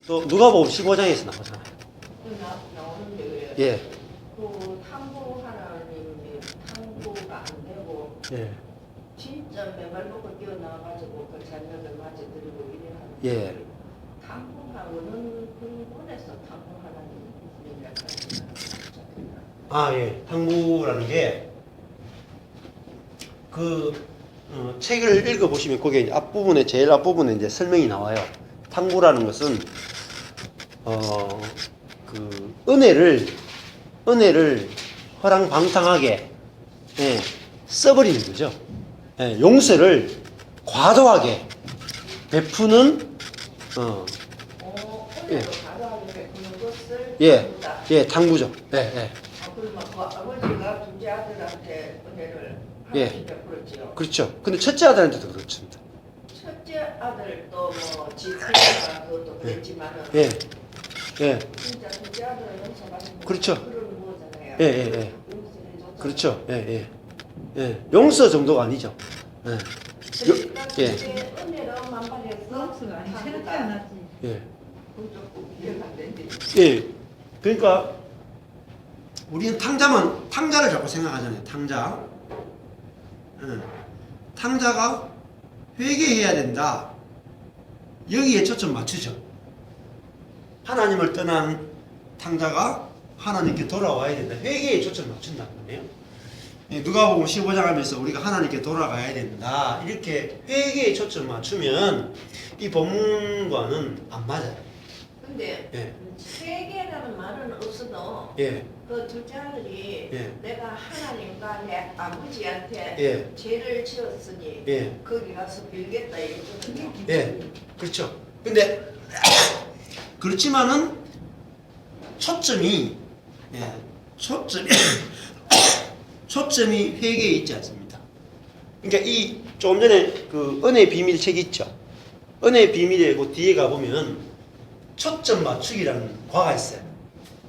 또 누가복음 15장에서 나오잖아요. 나오는데 왜? 예. 그 탐구 하나님이 탐구가 안 되고 예. 진짜 맨발 먹고 뛰어나와가지고 그 자녀들 맞이드리고 이래 하는 예. 탐구하고는 근본에서 탐구 하나님 아, 예. 탐구라는 게, 책을 읽어보시면 거기에 이제 앞부분에, 제일 앞부분에 이제 설명이 나와요. 탐구라는 것은, 은혜를 허랑방탕하게, 예, 써버리는 거죠. 예, 용서를 과도하게 베푸는, 예. 은혜로 가져가는 베푸는 것을 예, 탐구다. 예, 탐구죠. 예, 예. 그러면 그 아버지가 둘째 아들한테 은혜를 예. 하나씩 베풀었지요. 그렇죠. 근데 첫째 아들한테도 그렇습니다. 첫째 아들도 뭐 지혜가 그것도 그랬지만은 예, 예, 진짜 둘째 아들은 용서받는 그렇죠. 그런 거잖아요. 예, 예, 예. 용서해줬잖아요. 그렇죠. 예, 예. 예, 용서 정도가 아니죠. 예, 그러니까 예. 그게 은혜로 만발해서 럭스가 아니 새로 태어났지. 예, 그건 조금 이해가 안 되는데. 예. 그러니까 우리는 탕자를 자꾸 생각하잖아요. 탕자. 예. 탕자가 회개해야 된다. 여기에 초점 맞추죠. 하나님을 떠난 탕자가 하나님께 돌아와야 된다. 회개에 초점 맞춘다는 거예요. 예, 누가복음 15장 하면서 우리가 하나님께 돌아가야 된다. 이렇게 회개에 초점 맞추면 이 본문과는 안 맞아요. 근데 예. 세계라는 말은 없어도 예, 그 둘째 아들이 예. 내가 하나님과 내 아버지한테 예. 죄를 지었으니 예. 거기 가서 빌겠다 이거거든요. 예, 그렇죠. 근데 그렇지만은 초점이 예, 초점이 회개에 있지 않습니다. 그러니까 이 조금 전에 그 은혜 비밀 책 있죠. 은혜 비밀에 그 뒤에 가 보면 초점 맞추기라는 과가 있어요.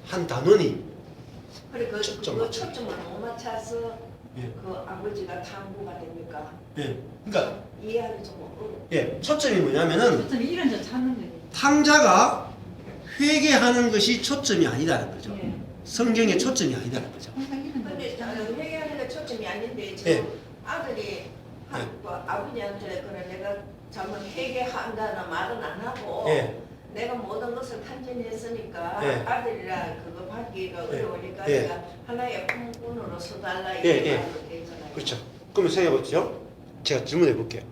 한 단원이 그래 그 초점 맞추기. 초점을 못 맞춰서 예. 그 아버지가 탐구가 됩니까? 예, 그러니까 이해하기 좀 어려워. 예, 초점이 뭐냐면은 어쩜 이런 저 찾는 거예요. 탕자가 회개하는 것이 초점이 아니다는 거죠. 예. 성경의 초점이 아니다는 거죠. 항상 이런 거. 근데 회개하는 게 초점이 아닌데 저 예. 아들이 그 아버지한테 그래 내가 잘못 회개한다는 말은 안 하고 예. 내가 모든 것을 탄진했으니까 예. 아들이랑 그거 받기가 예. 어려우니까 예. 내가 하나의 품꾼으로 서달라 예, 이렇게 예. 말로 돼 있잖아요. 그렇죠. 그러면 생각해보죠. 제가 질문해 볼게요.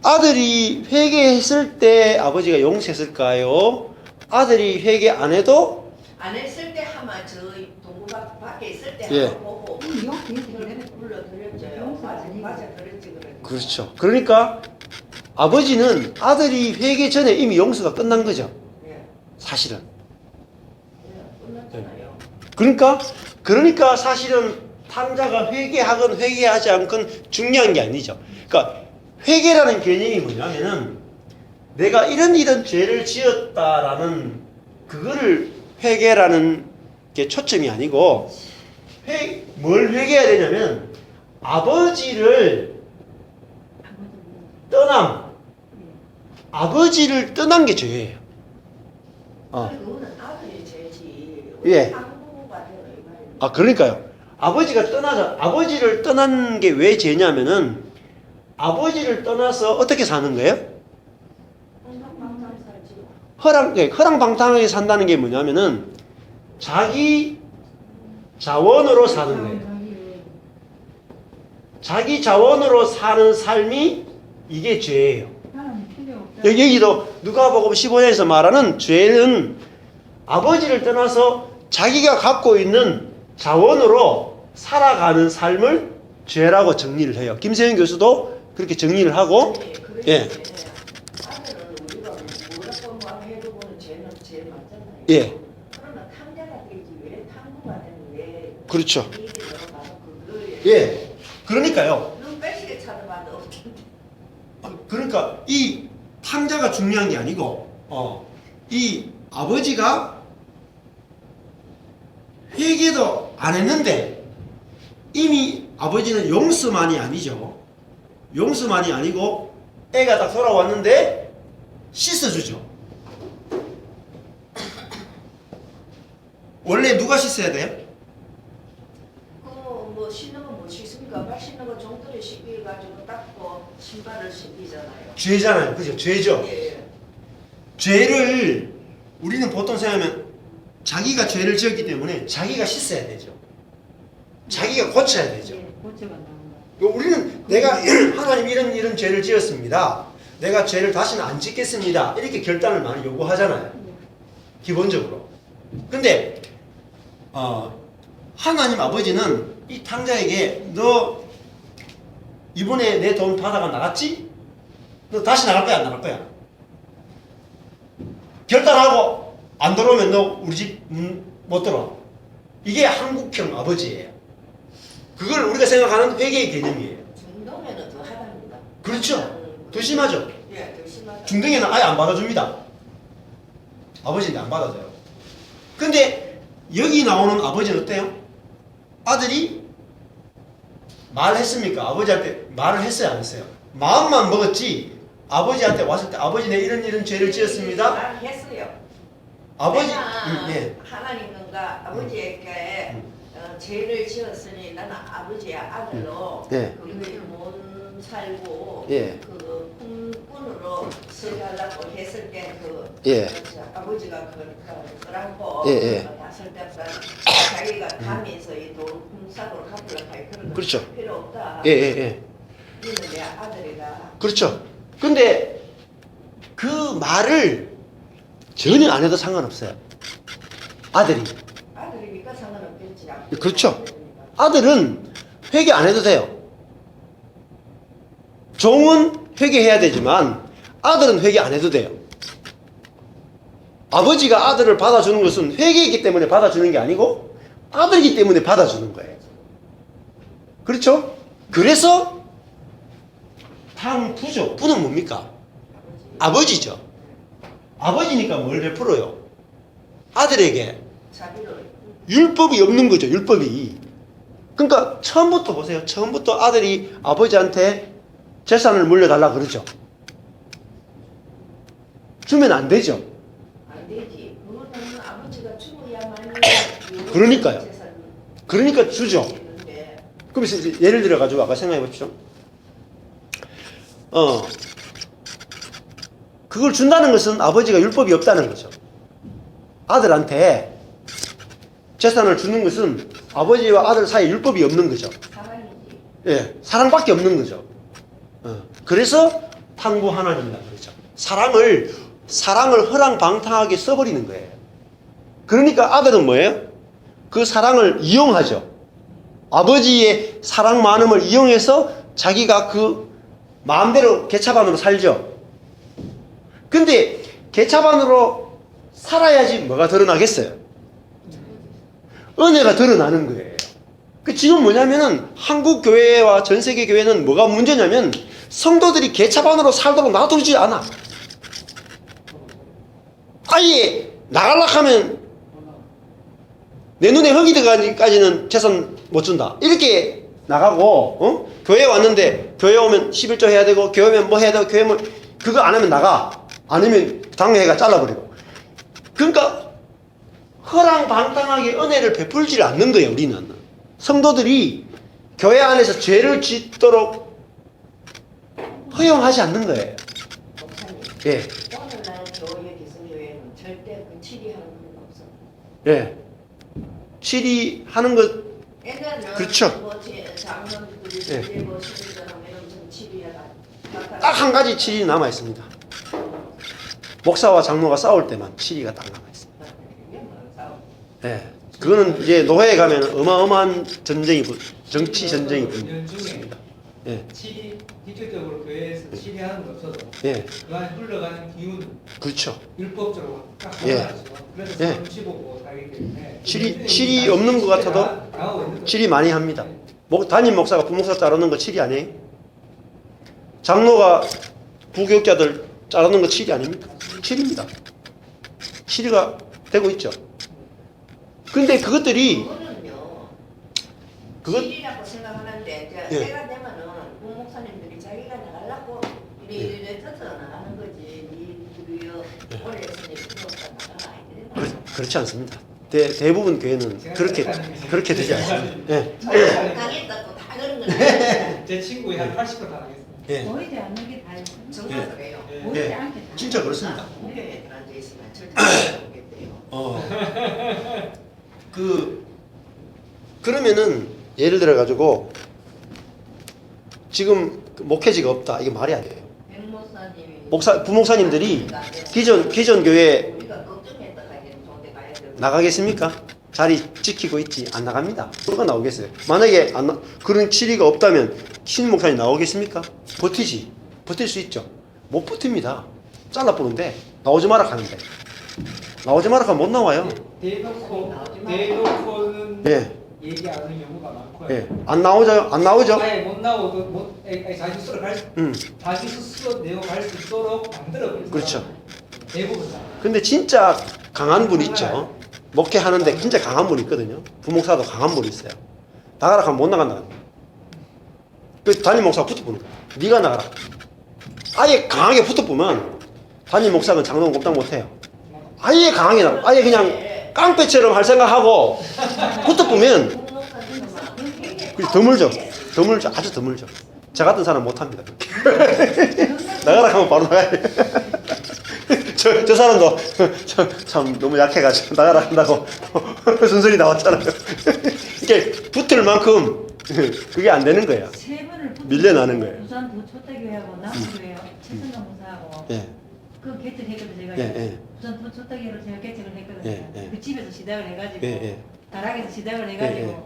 아들이 회개했을 때 아버지가 용서했을까요? 아들이 회개 안 해도 안 했을 때 하면 저 동구 밖에 있을 때 예. 한번 보고 용기 그걸 불러드렸죠. 맞아 그랬지 그래. 그렇죠. 그러니까 아버지는 아들이 회개 전에 이미 용서가 끝난 거죠. 예. 사실은. 예. 끝났잖아요. 그러니까 사실은 탕자가 회개하건 회개하지 않건 중요한 게 아니죠. 그러니까 회개라는 개념이 뭐냐면은 내가 이런 죄를 지었다라는 그거를 회개라는 게 초점이 아니고 뭘 회개해야 되냐면 아버지를 아버지를 떠난 게 죄예요. 그거는 아들이 죄지. 예. 탐구가 되는 이 말이에요. 아, 그러니까요. 아버지를 떠난 게 왜 죄냐면은 아버지를 떠나서 어떻게 사는 거예요? 방탕 살지요. 허랑방탕하게 산다는 게 뭐냐면은 자기 자원으로 사는 거예요. 자기 자원으로 사는 삶이 이게 죄예요. 하나님 필요 없다. 여기도 누가복음 15장에서 말하는 죄는 아버지를 떠나서 자기가 갖고 있는 자원으로 살아가는 삶을 죄라고 정리를 해요. 김세현 교수도 그렇게 정리를 하고 네, 그렇지. 예. 아들은 우리가 뭐라고 막 해도 보는 죄는 죄 맞잖아요. 예. 그러나 탐자가 되지 왜 탐구가 되는데 그렇죠. 이게 넘어가서 그거에 예. 그러니까요. 눈 빼시게 찾아봐도 그러니까 이 탕자가 중요한 게 아니고 이 아버지가 회개도 안 했는데 이미 아버지는 용서만이 아니죠. 용서만이 아니고 애가 딱 돌아왔는데 씻어주죠. 원래 누가 씻어야 돼요? 그뭐 신는 거 못 씻습니까? 발 신는 거 종들에 씻기 가지고 닦고 신발을 신기잖아요. 죄잖아요. 그죠? 죄죠. 예. 죄를 우리는 보통 생각하면 자기가 죄를 지었기 때문에 자기가 씻어야 되죠. 자기가 고쳐야 되죠. 예, 고쳐가 나온 우리는 내가 하나님 이런 죄를 지었습니다. 내가 죄를 다시는 안 짓겠습니다. 이렇게 결단을 많이 요구하잖아요. 거. 기본적으로. 근데 하나님 아버지는 이 탕자에게 너 이번에 내 돈 받아가 나갔지? 너 다시 나갈 거야 안 나갈 거야? 결단하고 안 들어오면 너 우리 집 못 들어와. 이게 한국형 아버지예요. 그걸 우리가 생각하는 회개의 개념이에요. 중동에는 더 하답니다. 그렇죠. 더 심하죠. 예, 더 심하다. 중등에는 아예 안 받아줍니다. 아버지인데 안 받아줘요. 근데 여기 나오는 아버지는 어때요? 아들이 말했습니까? 아버지한테 말을 했어요 안 했어요? 마음만 먹었지 아버지한테 왔을 때 아버지 내 이런 죄를 지었습니다. 난 했어요. 아버지 내가 예. 하나님과 아버지에게 죄를 지었으니 나는 아버지의 아들로 예. 그렇게 못 살고 예. 그 품꾼으로 살려고 했을 때그 예. 아버지가 그러고 예, 예. 났을 때부터 자기가 가면서 이돈 품삯으로 갚으려고 할 그런 거 그렇죠. 필요 없다. 예, 예, 예. 이는 내 아들이다. 그렇죠. 근데 그 말을 전혀 안 해도 상관없어요. 아들이. 아들이니까 상관없겠지. 그렇죠. 아들은 회개 안 해도 돼요. 종은 회개해야 되지만 아들은 회개 안 해도 돼요. 아버지가 아들을 받아주는 것은 회개이기 때문에 받아주는 게 아니고 아들이기 때문에 받아주는 거예요. 그렇죠? 그래서 탕부죠. 부는 뭡니까? 아버지죠. 아버지니까 뭘 베풀어요? 아들에게 자비를 율법이 없는 거죠. 율법이. 그러니까 처음부터 보세요. 처음부터 아들이 아버지한테 재산을 물려달라 그러죠. 주면 안 되죠. 안 되지. 그거는 아버지가 죽어야만 그러니까요. 재산을 그러니까 주죠. 있는데 그럼 이제 예를 들어 가지고 아까 생각해 보십시오. 그걸 준다는 것은 아버지가 율법이 없다는 거죠. 아들한테 재산을 주는 것은 아버지와 아들 사이에 율법이 없는 거죠. 사랑이지. 예, 사랑밖에 없는 거죠. 그래서 탕부 하나님이라 그러죠. 사랑을 허랑방탕하게 써버리는 거예요. 그러니까 아들은 뭐예요? 그 사랑을 이용하죠. 아버지의 사랑 많음을 이용해서 자기가 그 마음대로 개차반으로 살죠. 근데 개차반으로 살아야지 뭐가 드러나겠어요? 은혜가 드러나는 거예요. 그 지금 뭐냐면은 한국 교회와 전 세계 교회는 뭐가 문제냐면 성도들이 개차반으로 살도록 놔두지 않아. 아예 나가려고 하면 내 눈에 흙이 들어가기까지는 재산 못 준다. 이렇게 나가고 교회 왔는데 교회 오면 11조 해야 되고 교회 오면 뭐 해야 되고 교회 뭐 그거 안 하면 나가. 아니면 당회가 잘라버리고. 그러니까 허랑방탕하게 은혜를 베풀지 않는 거예요. 우리는. 성도들이 교회 안에서 죄를 짓도록 허용하지 않는 거예요. 목사님. 예. 오늘날 교회 기성교회는 절대 그 치리하는 건 없어. 예. 치리하는 것, 옛날에는 그렇죠. 뭐 장로들이 예. 뭐 시리를 하면 좀 치리하다. 딱 한 가지 칠이 남아 있습니다. 목사와 장로가 싸울 때만 칠이가 딱 남아 있습니다. 예. 그거는 이제 노회에 가면 어마어마한 전쟁이 정치 전쟁이 붙습니다. 예. 치리 기초적으로 교회에서 치리하는 거 없어도 예. 그 안에 흘러가는 기운은 그렇죠. 율법적으로 딱 예. 하나죠. 그래서 예. 손 씹어보고 살기 때문에 칠이 없는 것 같아도 당하고 있는 칠이 많이 합니다. 담임 목사가 부목사 자르는 거 칠이 아니에요? 장로가 부교육자들 자르는 거 칠이 아닙니까? 칠입니다. 칠이가 되고 있죠. 근데 그것들이 그거는요. 그것 치리라고 생각하는데 이제 예. 때가 되면은 부목사님들이 자기가 나가려고 이래 져서 나가는 거지. 우리 오래 했으니 부목사 나가라. 그렇지 않습니다. 대부분 교회는 그렇게 되지 않습니다. 예. 당했다고 다 그런 건 아니에요. 제 친구의 한 80%다 당했어요. 예. 보이지 않는 게 다예요. 정말 그래요. 보이지 예. 않게 다. 진짜 그렇습니다. 무교에 앉아 있으면 절대 못 보겠대요. 그러면은 예를 들어 가지고 지금 목회지가 없다. 이게 말이 안 돼요. 백목사님이 부목사님들이 기존 교회 우리가 걱정했다 가야겠네. 좋은데 가야 되고. 나가겠습니까? 자리 지키고 있지 안 나갑니다. 누가 나오겠어요? 만약에 그런 치리가 없다면 신임 목사님 나오겠습니까? 버티지. 버틸 수 있죠. 못 버팁니다. 잘라보는데 나오지 마라 하는데 나오지 마라 하면 못 나와요. 대놓고는 예. 얘기 안 하는 경우가 많고요. 예. 안 나오죠? 아예 못 나오고 자기 스스로 자기 스스로 내고 갈 수 있도록 만들어. 그렇죠. 대부분 다. 근데 진짜 강한 분 있죠. 목회하는데 진짜 강한 분 있거든요. 부목사도 강한 분 있어요. 나가라 하면 못 나간다. 그 담임 목사가 붙어보는 거야. 네가 나가라. 아예 강하게 붙어보면 담임 목사는 장롱 곱당 못해요. 아예 강하게 나가. 아예 그냥 깡패처럼 할 생각하고 붙어보면 드물죠. 아주 드물죠. 저 같은 사람 못합니다. 나가라 하면 바로 나가야 돼. 저 사람도 참 너무 약해가지고 나가라 한다고 순순히 나왔잖아요. 이게 붙을 만큼 그게 안 되는 거예요. 세 번을 밀려나는 거예요. 부산 도초대교회하고 남교회요. 최선강 목사하고 예. 그 개척 했거든 제가. 예. 부산 도초대교회로 제가 개척을 했거든요. 예. 그 집에서 시작을 해가지고 예. 다락에서 시작을 해가지고 예.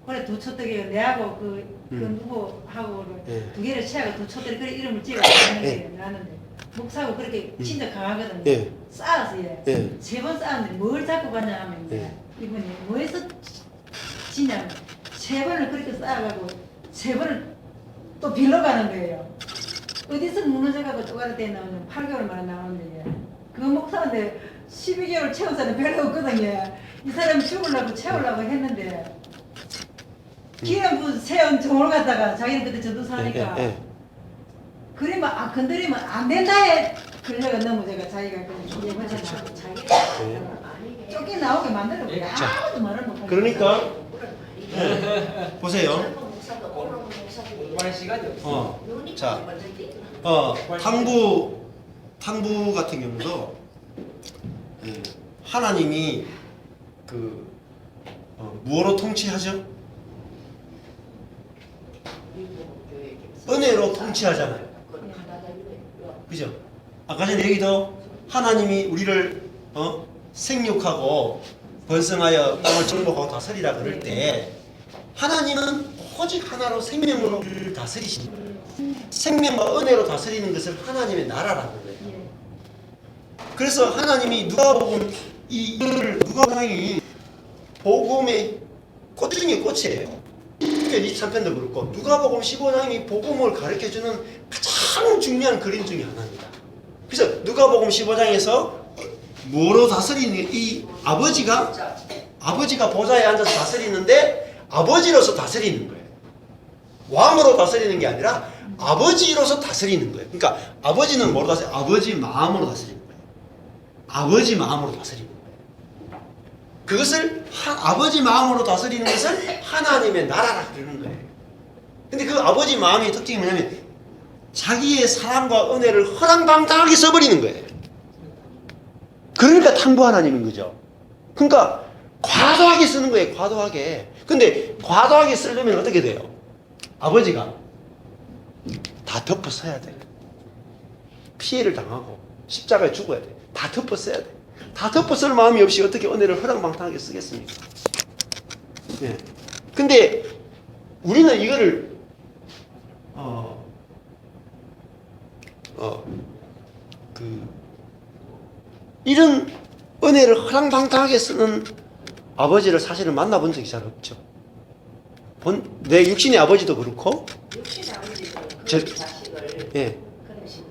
그래 도초대교회 내하고 그 음. 누구하고 예. 두 개를 취하고 도초대 그 이름을 찍어 하는 예. 게 나는데 목사하고 그렇게 진짜 강하거든요. 예. 쌓아서 예. 세 번 쌓았는데 뭘 잡고 가냐 하면 예. 이분이 뭐해서 지냐면 세 번을 그렇게 쌓아가고 세 번을 또 빌러 가는 거예요. 어디서 무너져가고 쪼가리 때 나오면 8개월 만에 나오는데 그 목사한테 12개월 채운 사람이 별로 없거든요. 이 사람이 죽으려고 채우려고 했는데 기름부 세운 종을 갖다가 자기는 그때 전도사니까 그러면 건드리면 안 된다 해. 그래가 너무 제가 자기가 그 예언자나 자기 쫓기 나오게 만들어 버려. 아무도 말을 못 하게. 그러니까 보세요. 공부할 시간이 없어. 자, 탕부 같은 경우도 하나님이 무엇으로 통치하죠? 은혜로 통치하잖아요. 그죠? 아까 전에 얘기도 하나님이 우리를 생육하고 번성하여 땅을 정복하고 다스리라 그럴 때 하나님은 오직 하나로 생명으로 우리를 다스리십니다. 생명과 은혜로 다스리는 것을 하나님의 나라라는 거예요. 그래서 하나님이 누가복음 누가복음이 복음의 꽃 중에 꽃이에요. 23편도 그렇고 누가복음 15장이 복음을 가르쳐주는 가장 중요한 그림 중에 하나입니다. 그래서 누가복음 15장에서 뭐로 다스리는 이 아버지가 보좌에 앉아서 다스리는데 아버지로서 다스리는 거예요. 왕으로 다스리는 게 아니라 아버지로서 다스리는 거예요. 그러니까 아버지는 뭐로 다스려요? 아버지 마음으로 다스리는 거예요. 아버지 마음으로 다스리는 거예요. 그것을 아버지 마음으로 다스리는 것을 하나님의 나라라 그러는 거예요. 근데 그 아버지 마음의 특징이 뭐냐면 자기의 사랑과 은혜를 허랑방탕하게 써버리는 거예요. 그러니까 탕부 하나님인 거죠. 그러니까 과도하게 쓰는 거예요. 과도하게. 근데 과도하게 쓰려면 어떻게 돼요? 아버지가 다 덮어 써야 돼. 피해를 당하고 십자가에 죽어야 돼. 다 덮어 써야 돼. 다 덮어 쓸 마음이 없이 어떻게 은혜를 허랑방탕하게 쓰겠습니까? 예. 근데 우리는 이거를 이런 은혜를 허랑방탕하게 쓰는 아버지를 사실은 만나본 적이 잘 없죠. 내 육신의 아버지도 그렇고, 육신의 아버지도 제- 그 자식을 예. 그런 식으로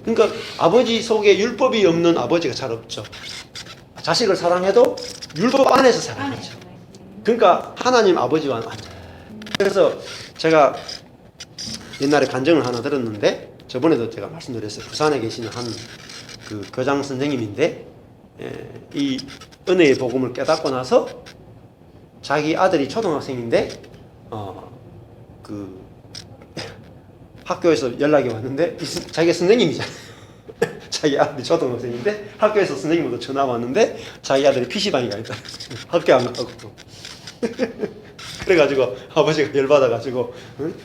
그러니까 아버지 속에 율법이 없는 아버지가 잘 없죠. 자식을 사랑해도 율법 안에서 사랑하죠. 그러니까 하나님 아버지와 완전. 그래서 제가 옛날에 간증을 하나 들었는데 저번에도 제가 말씀드렸어요. 부산에 계시는 한 그 교장 선생님인데 이 은혜의 복음을 깨닫고 나서 자기 아들이 초등학생인데 그 학교에서 연락이 왔는데 자기가 선생님이잖아. 자기 아들이 초등학생인데 학교에서 선생님으로 전화 왔는데 자기 아들이 PC방에 가 있다. 학교 안 가고. 그래가지고 아버지가 열받아가지고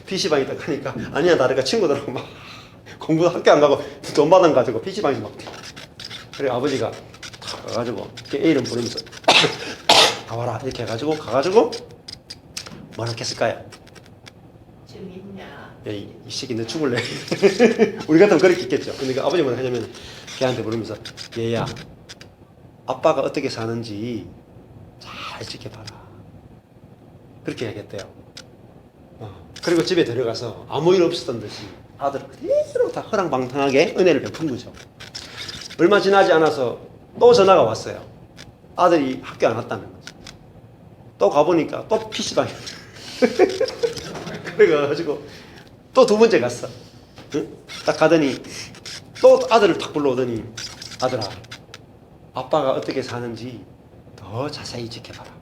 PC방에 있다 하니까 아니야 나래가 친구들하고 막 공부 학교 안 가고 돈 받아가지고 PC방에서 막 그래 아버지가 가가지고 애 이름 부르면서 가와라 이렇게 해가지고 가가지고 뭐라 했을까요? 재밌냐? 야, 이 새끼 너 죽을래? 우리 같으면 그렇게 있겠죠. 근데 그 아버지 뭐라 하냐면 걔한테 부르면서 얘야 아빠가 어떻게 사는지 잘 지켜봐라. 그렇게 얘기했대요. 그리고 집에 들어가서 아무 일 없었던 듯이 아들 그대로 다 허랑방탕하게 은혜를 베푼 거죠. 얼마 지나지 않아서 또 전화가 왔어요. 아들이 학교 안 왔다는 거죠. 또 가보니까 또 PC방에 그래가지고 또 두 번째 갔어. 응? 딱 가더니 또 아들을 탁 불러오더니 아들아 아빠가 어떻게 사는지 더 자세히 지켜봐라.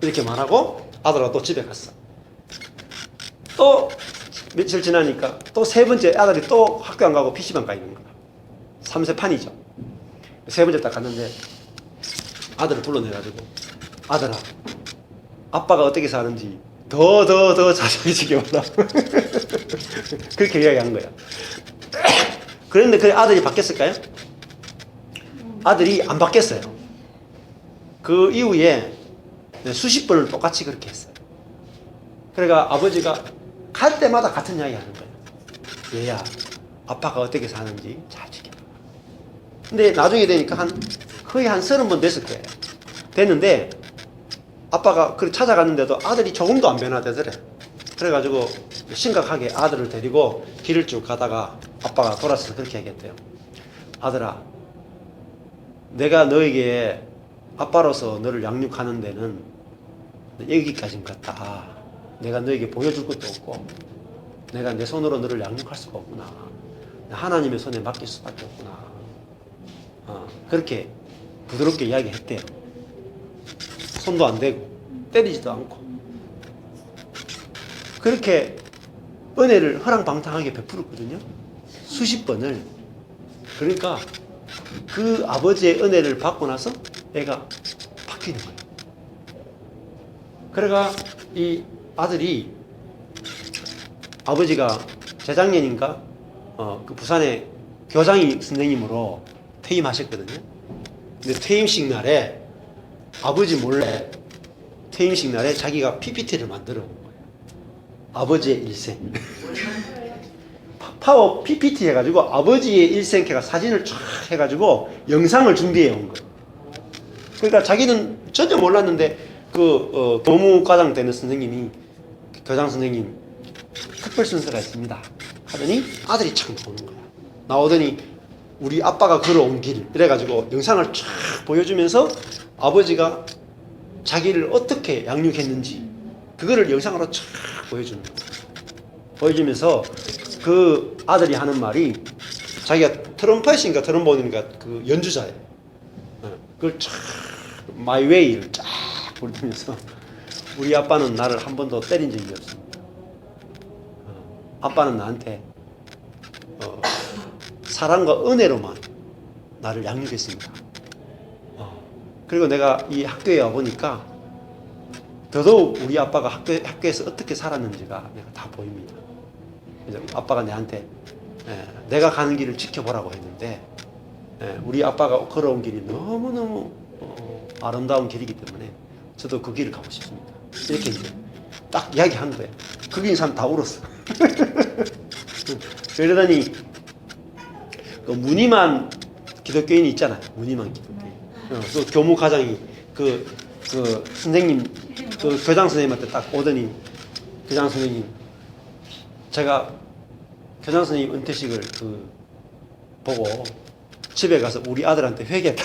이렇게 말하고 아들하고 또 집에 갔어. 또 며칠 지나니까 또 세 번째 아들이 또 학교 안 가고 PC방 가 있는 거야. 3세 판이죠. 세 번째 딱 갔는데 아들을 불러내가지고 아들아 아빠가 어떻게 사는지 더 자세히 지켜봐라. 그렇게 이야기한 거야. 그런데 그 아들이 바뀌었을까요? 아들이 안 바뀌었어요. 그 이후에 수십 번을 똑같이 그렇게 했어요. 그러니까 아버지가 갈 때마다 같은 이야기 하는 거예요. 얘야 아빠가 어떻게 사는지 잘 지켜봐. 근데 나중에 되니까 거의 한 30번 됐을 거예요. 됐는데 아빠가 그렇게 찾아갔는데도 아들이 조금도 안 변화되더래. 그래가지고 심각하게 아들을 데리고 길을 쭉 가다가 아빠가 돌아서서 그렇게 얘기했대요. 아들아 내가 너에게 아빠로서 너를 양육하는 데는 여기까지인 것 같다. 내가 너에게 보여줄 것도 없고 내가 내 손으로 너를 양육할 수가 없구나. 하나님의 손에 맡길 수밖에 없구나. 그렇게 부드럽게 이야기했대요. 손도 안 대고 때리지도 않고 그렇게 은혜를 허랑방탕하게 베풀었거든요. 수십 번을. 그러니까 그 아버지의 은혜를 받고 나서 애가 바뀌는 거예요. 그래가 이 아들이 아버지가 재작년인가 그 부산에 교장이 선생님으로 퇴임하셨거든요. 근데 퇴임식 날에 아버지 몰래 퇴임식 날에 자기가 PPT를 만들어 온 거예요. 아버지의 일생. 파워 PPT 해가지고 아버지의 일생캐가 사진을 쫙 해가지고 영상을 준비해 온 거예요. 그러니까 자기는 전혀 몰랐는데 그 교무과장 되는 선생님이 교장 선생님 특별 순서가 있습니다 하더니 아들이 참 나오는 거야. 나오더니 우리 아빠가 걸어온 길 이래가지고 영상을 쫙 보여주면서 아버지가 자기를 어떻게 양육했는지 그거를 영상으로 쫙 보여주는 거야. 보여주면서 그 아들이 하는 말이 자기가 트럼펫인가 트럼본인가 그 연주자예요. 그걸 쫙 마이 웨이를 쫙 부르면서 우리 아빠는 나를 한 번도 때린 적이 없습니다. 아빠는 나한테 사랑과 은혜로만 나를 양육했습니다. 그리고 내가 이 학교에 와보니까 더더욱 우리 아빠가 학교에서 어떻게 살았는지가 내가 다 보입니다. 그래서 아빠가 내한테 내가 가는 길을 지켜보라고 했는데 우리 아빠가 걸어온 길이 너무너무 아름다운 길이기 때문에 저도 그 길을 가고 싶습니다. 이렇게 이제 딱 이야기한 거예요. 거기 사람 다 울었어. 그러더니 그 무늬만 기독교인이 있잖아요. 무늬만 기독교인. 그 교무과장이 그 선생님 그 교장 선생님한테 딱 오더니 교장 선생님 제가 교장 선생님 은퇴식을 보고 집에 가서 우리 아들한테 회개했다.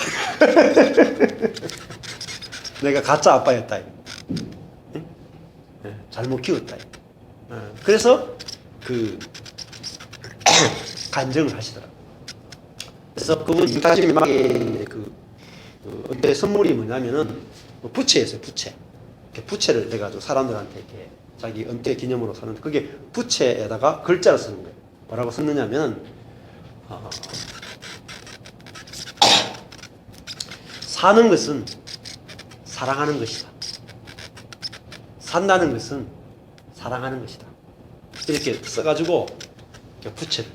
내가 가짜 아빠였다. 응? 잘못 키웠다. 그래서 간증을 하시더라고요. 그래서 그분 다시마의 은퇴 선물이 뭐냐면은 부채였어요. 부채. 이렇게 부채를 내가지고 사람들한테 이렇게 자기 은퇴 기념으로 사는데 그게 부채에다가 글자를 쓰는 거예요. 뭐라고 썼느냐면 사는 것은 사랑하는 것이다. 산다는 것은 사랑하는 것이다. 이렇게 써가지고 부채를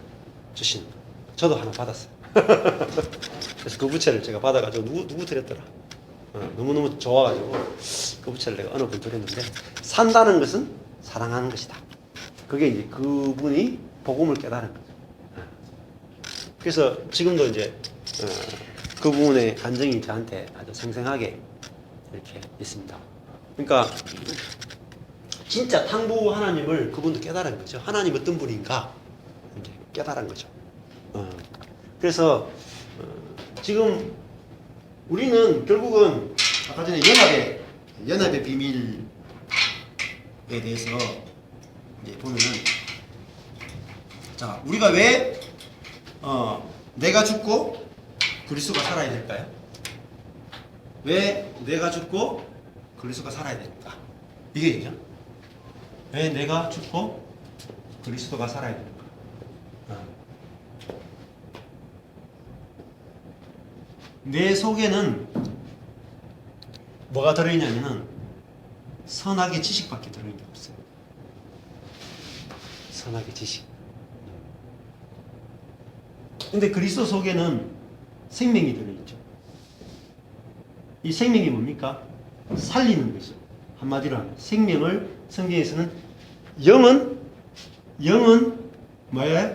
주시는 거예요. 저도 하나 받았어요. 그래서 그 부채를 제가 받아가지고 누구 드렸더라. 너무너무 좋아가지고 그 부채를 내가 어느 분 드렸는데 산다는 것은 사랑하는 것이다. 그게 이제 그분이 복음을 깨달은 거죠. 그래서 지금도 이제 그분의 간증이 저한테 아주 생생하게 이렇게 있습니다. 그러니까 진짜 탕부 하나님을 그분도 깨달은 거죠. 하나님 어떤 분인가 이제 깨달은 거죠. 그래서 지금 우리는 결국은 아까 전에 연합의 비밀에 대해서 이제 보면은 자 우리가 왜 내가 죽고 그리스도가 살아야 될까요? 왜 내가 죽고 그리스도가 살아야 됩니까? 이게 얘기죠. 왜 내가 죽고 그리스도가 살아야 됩니까? 내 속에는 뭐가 들어있냐면은 선악의 지식밖에 들어있는 게 없어요. 선악의 지식. 근데 그리스도 속에는 생명이 들어있죠. 이 생명이 뭡니까? 살리는 것이죠. 한마디로 하면 생명을 성경에서는 영은 뭐예요?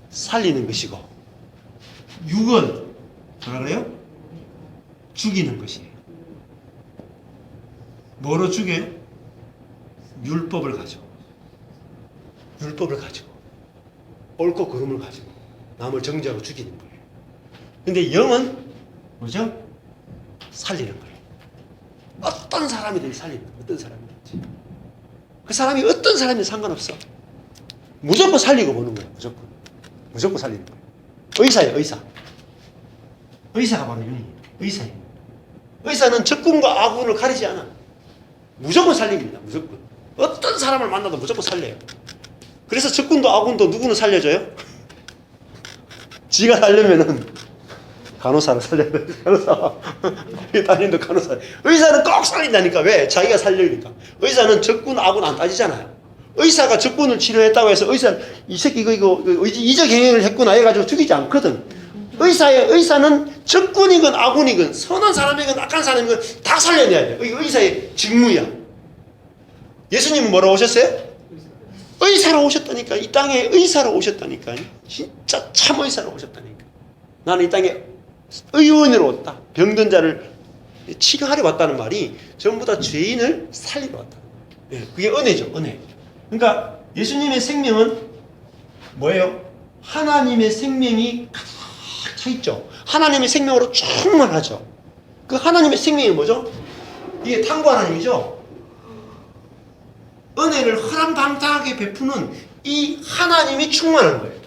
살리는 것이고 육은 뭐라 그래요? 죽이는 것이에요. 뭐로 죽여요? 율법을 가지고 옳고 그름을 가지고 남을 정죄하고 죽이는 거예요. 근데 영은 뭐죠? 살리는 거예요. 어떤 사람이든지 살리는 거예요. 어떤 사람이든지. 그 사람이 어떤 사람이든 상관없어. 무조건 살리고 보는 거예요. 무조건 살리는 거예요. 의사예요. 의사가 바로 영이에요. 의사예요. 의사는 적군과 악군을 가리지 않아. 무조건 살립니다. 무조건. 어떤 사람을 만나도 무조건 살려요. 그래서 적군도 악군도 누구는 살려줘요? 지가 살려면은 간호사를 살려야 돼. 간호사. 담임도 간호사. 의사는 꼭 살린다니까. 왜? 자기가 살려니까. 의사는 적군 악군 안 따지잖아요. 의사가 적군을 치료했다고 해서 이 새끼 이거 이적 행위를 했구나 해가지고 죽이지 않거든. 의사는 적군이건 악군이건 선한 사람이건 악한 사람이건 다 살려내야 돼. 이게 의사의 직무야. 예수님은 뭐라고 오셨어요? 의사로 오셨다니까. 이 땅에 의사로 오셨다니까. 진짜 참 의사로 오셨다니까. 나는 이 땅에 의원으로 왔다. 병든 자를 치료하러 왔다는 말이 전부 다 죄인을 살리러 왔다. 그게 은혜죠. 은혜. 그러니까 예수님의 생명은 뭐예요? 하나님의 생명이 가득 차 있죠. 하나님의 생명으로 충만하죠. 그 하나님의 생명이 뭐죠? 이게 탕구 하나님이죠. 은혜를 허랑방탕하게 베푸는 이 하나님이 충만한 거예요.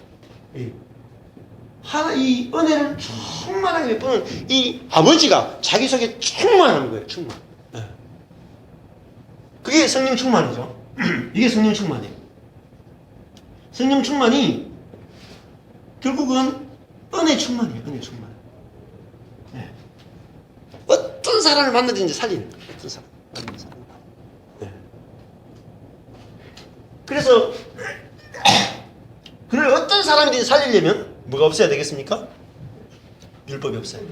이 은혜를 충만하게 베푸는 이 아버지가 자기 속에 충만한 거예요. 충만. 그게 성령 충만이죠. 이게 성령 충만이에요. 성령 충만이 결국은 은혜 충만이에요. 은혜 충만. 어떤 사람을 만나든지 살리는 거예요. 어떤 사람. 그래서 그를 어떤 사람이든지 살리려면 뭐가 없어야 되겠습니까? 율법이 없어야 돼요.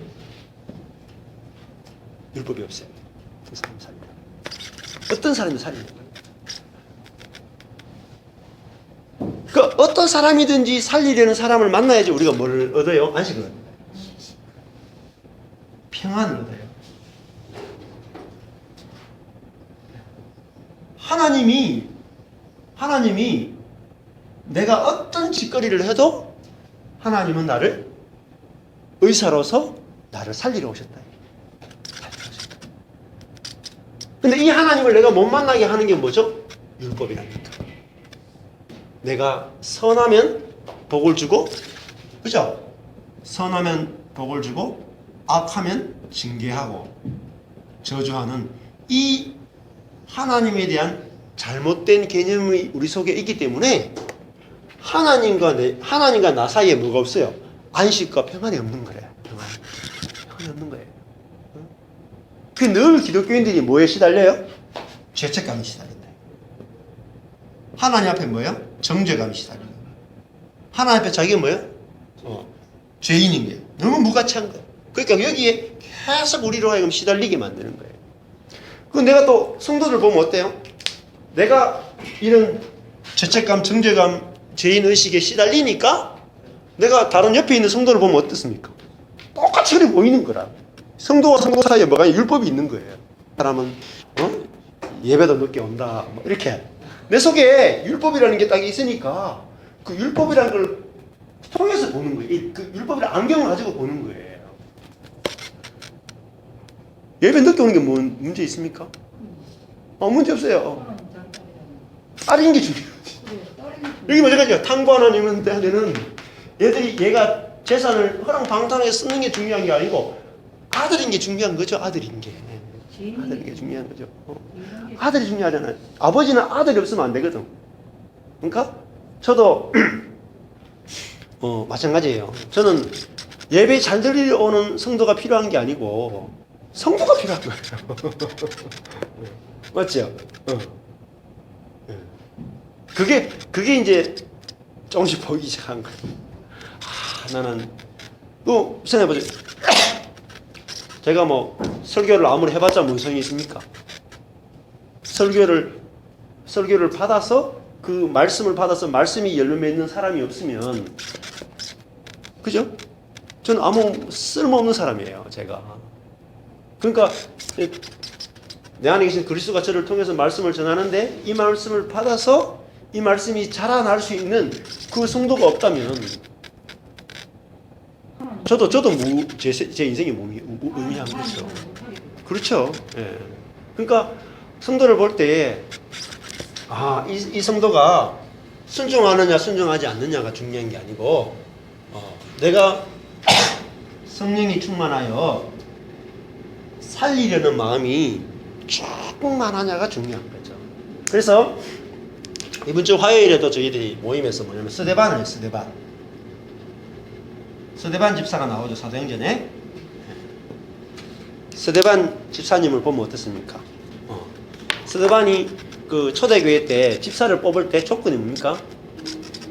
율법이 없어야 돼요. 어떤 사람을 살리려. 어떤 사람을 살리려. 그러니까 어떤 사람이든지 살리려는 사람을 만나야지 우리가 뭘 얻어요? 안식을 얻어요. 평안을 얻어요. 하나님이 내가 어떤 짓거리를 해도 하나님은 나를 의사로서 나를 살리러 오셨다. 근데 이 하나님을 내가 못 만나게 하는 게 뭐죠? 율법이랍니다. 내가 선하면 복을 주고, 그죠? 선하면 복을 주고 악하면 징계하고 저주하는 이 하나님에 대한 잘못된 개념이 우리 속에 있기 때문에 하나님과 나 사이에 뭐가 없어요? 안식과 평안이 없는 거예요. 평안이 없는 거예요. 그 늘 기독교인들이 뭐에 시달려요? 죄책감이 시달린다. 하나님 앞에 뭐예요? 정죄감이 시달리는 거예요. 하나님 앞에 자기가 뭐예요? 죄인인 거예요. 너무 무가치한 거예요. 그러니까 여기에 계속 우리로 하여금 시달리게 만드는 거예요. 그 내가 또 성도들 보면 어때요? 내가 이런 죄책감, 정죄감, 죄인의식에 시달리니까 내가 다른 옆에 있는 성도를 보면 어떻습니까? 똑같이 그래 보이는 거라. 성도와 성도 사이에 뭐가 율법이 있는 거예요. 사람은 예배도 늦게 온다 뭐 이렇게 내 속에 율법이라는 게 딱 있으니까 그 율법이라는 걸 통해서 보는 거예요. 그 율법이라는 안경을 가지고 보는 거예요. 예배 늦게 오는 게 뭐 문제 있습니까? 문제 없어요. 딸인 게 중요해요. 여기 마찬가지야. 탕구 하나님은 때는 얘가 재산을 허랑방탕하게 쓰는 게 중요한 게 아니고 아들인 게 중요한 거죠. 아들인 게 중요한 거죠. 아들이 중요하잖아요. 아버지는 아들이 없으면 안 되거든. 그러니까 저도 마찬가지예요. 저는 예배 잘 들려오는 성도가 필요한 게 아니고 성도가 필요한 거예요. 맞죠? 그게 이제 조금씩 보이기 시작한 거예요. 나는 또 생각해보세요. 제가 뭐 설교를 아무리 해봤자 뭔 소용이 있습니까? 설교를 받아서 그 말씀을 받아서 말씀이 열매 맺는 사람이 없으면 그죠? 저는 아무 쓸모없는 사람이에요. 제가. 그러니까 내 안에 계신 그리스도가 저를 통해서 말씀을 전하는데 이 말씀을 받아서 이 말씀이 자라날 수 있는 그 성도가 없다면 저도 제 인생이 의미한 거죠. 그렇죠. 예. 그러니까 성도를 볼 때 이 성도가 순종하느냐 순종하지 않느냐가 중요한 게 아니고 내가 성령이 충만하여 살리려는 마음이 충만하냐가 중요한 거죠. 그래서 이번 주 화요일에도 저희들이 모임에서 뭐냐면 스데반을 해요. 스데반 집사가 나오죠. 사도행전에. 스데반 집사님을 보면 어떻습니까? 스데반이 그 초대교회 때 집사를 뽑을 때 조건이 뭡니까?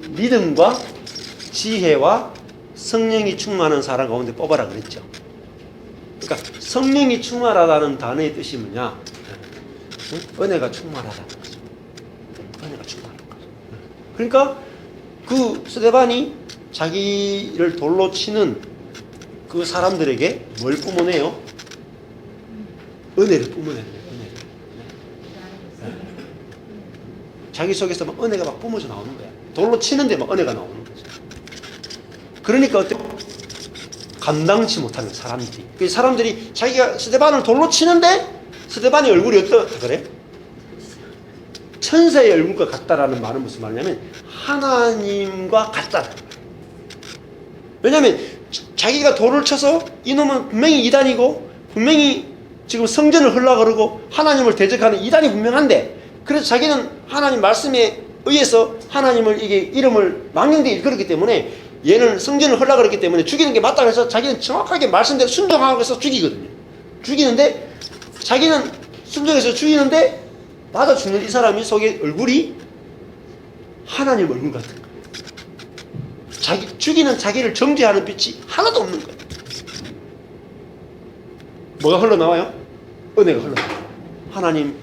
믿음과 지혜와 성령이 충만한 사람 가운데 뽑아라 그랬죠. 그러니까 성령이 충만하다는 단어의 뜻이 뭐냐? 은혜가 충만하다는 거죠. 은혜가 충만한 거죠. 그러니까 그 스데반이 자기를 돌로 치는 그 사람들에게 뭘 뿜어내요? 은혜를 뿜어내는 거예요. 자기 속에서 막 은혜가 막 뿜어져 나오는 거야. 돌로 치는데 막 은혜가 나오는 거죠. 그러니까 어때? 감당치 못하는 사람들이. 그 사람들이 자기가 스데반을 돌로 치는데 스데반의 얼굴이 어떻다 그래? 천사의 얼굴과 같다라는 말은 무슨 말이냐면 하나님과 같다는 거예요. 왜냐하면 자기가 돌을 쳐서 이놈은 분명히 이단이고 분명히 지금 성전을 헐라 그러고 하나님을 대적하는 이단이 분명한데 그래서 자기는 하나님 말씀에 의해서 하나님을 이게 이름을 망령되게 일컬었기 때문에 얘는 성전을 헐라 그랬기 때문에 죽이는 게 맞다고 해서 자기는 정확하게 말씀대로 순종하고 해서 죽이거든요. 죽이는데 자기는 순종해서 죽이는데 맞아 죽는 이 사람이 속에 얼굴이 하나님 얼굴 같은 거예요. 죽이는 자기를 정죄하는 빛이 하나도 없는 거예요. 뭐가 흘러나와요? 은혜가 흘러나와요. 하나님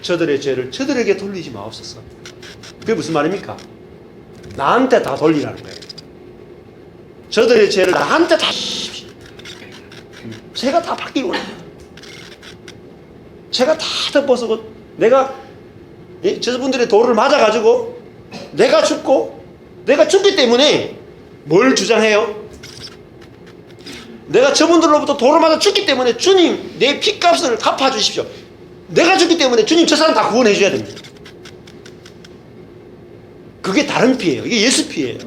저들의 죄를 저들에게 돌리지 마옵소서. 그게 무슨 말입니까? 나한테 다 돌리라는 거예요. 저들의 죄를 나한테 다 주십시오. 제가 다 받기를 원합니다. 제가 다 덮어서 내가 저분들의 돌을 맞아가지고 내가 죽고 내가 죽기 때문에 뭘 주장해요? 내가 저분들로부터 돌을 맞아 죽기 때문에 주님 내 피값을 갚아주십시오. 내가 죽기 때문에 주님 저 사람 다 구원해 줘야 됩니다. 그게 다른 피예요. 이게 예수 피예요.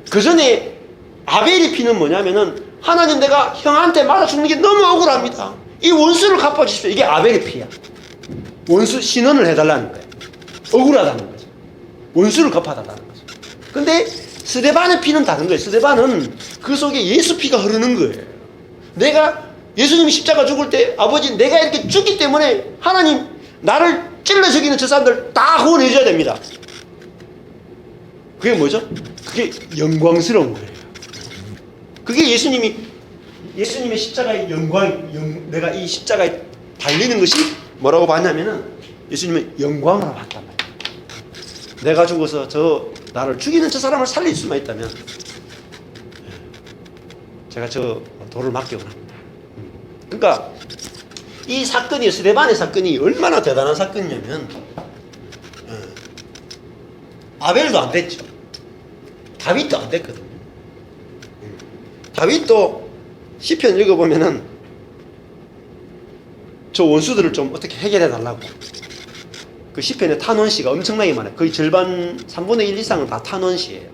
그 전에 아벨의 피는 뭐냐면은 하나님 내가 형한테 맞아 죽는 게 너무 억울합니다. 이 원수를 갚아주십시오. 이게 아벨의 피야. 원수 신원을 해달라는 거예요. 억울하다는 거죠. 원수를 갚아달라는 거죠. 근데 스데반의 피는 다른 거예요. 스데반은 그 속에 예수 피가 흐르는 거예요. 내가 예수님이 십자가 죽을 때 아버지 내가 이렇게 죽기 때문에 하나님 나를 찔러 죽이는 저 사람들 다 구원해 줘야 됩니다. 그게 뭐죠? 그게 영광스러운 거예요. 그게 예수님의 십자가의 내가 이 십자가에 달리는 것이 뭐라고 봤냐면은 예수님은 영광으로 봤단 말이에요. 내가 죽어서 나를 죽이는 저 사람을 살릴 수만 있다면 제가 저 돌을 맡기고 합니다. 그러니까 이 사건이 스데반의 사건이 얼마나 대단한 사건이냐면 아벨도 안 됐죠. 다윗도 안 됐거든요. 다윗도 시편 읽어보면은 저 원수들을 좀 어떻게 해결해 달라고 그 시편에 탄원시가 엄청나게 많아요. 거의 절반 3분의 1 이상은 다 탄원시예요.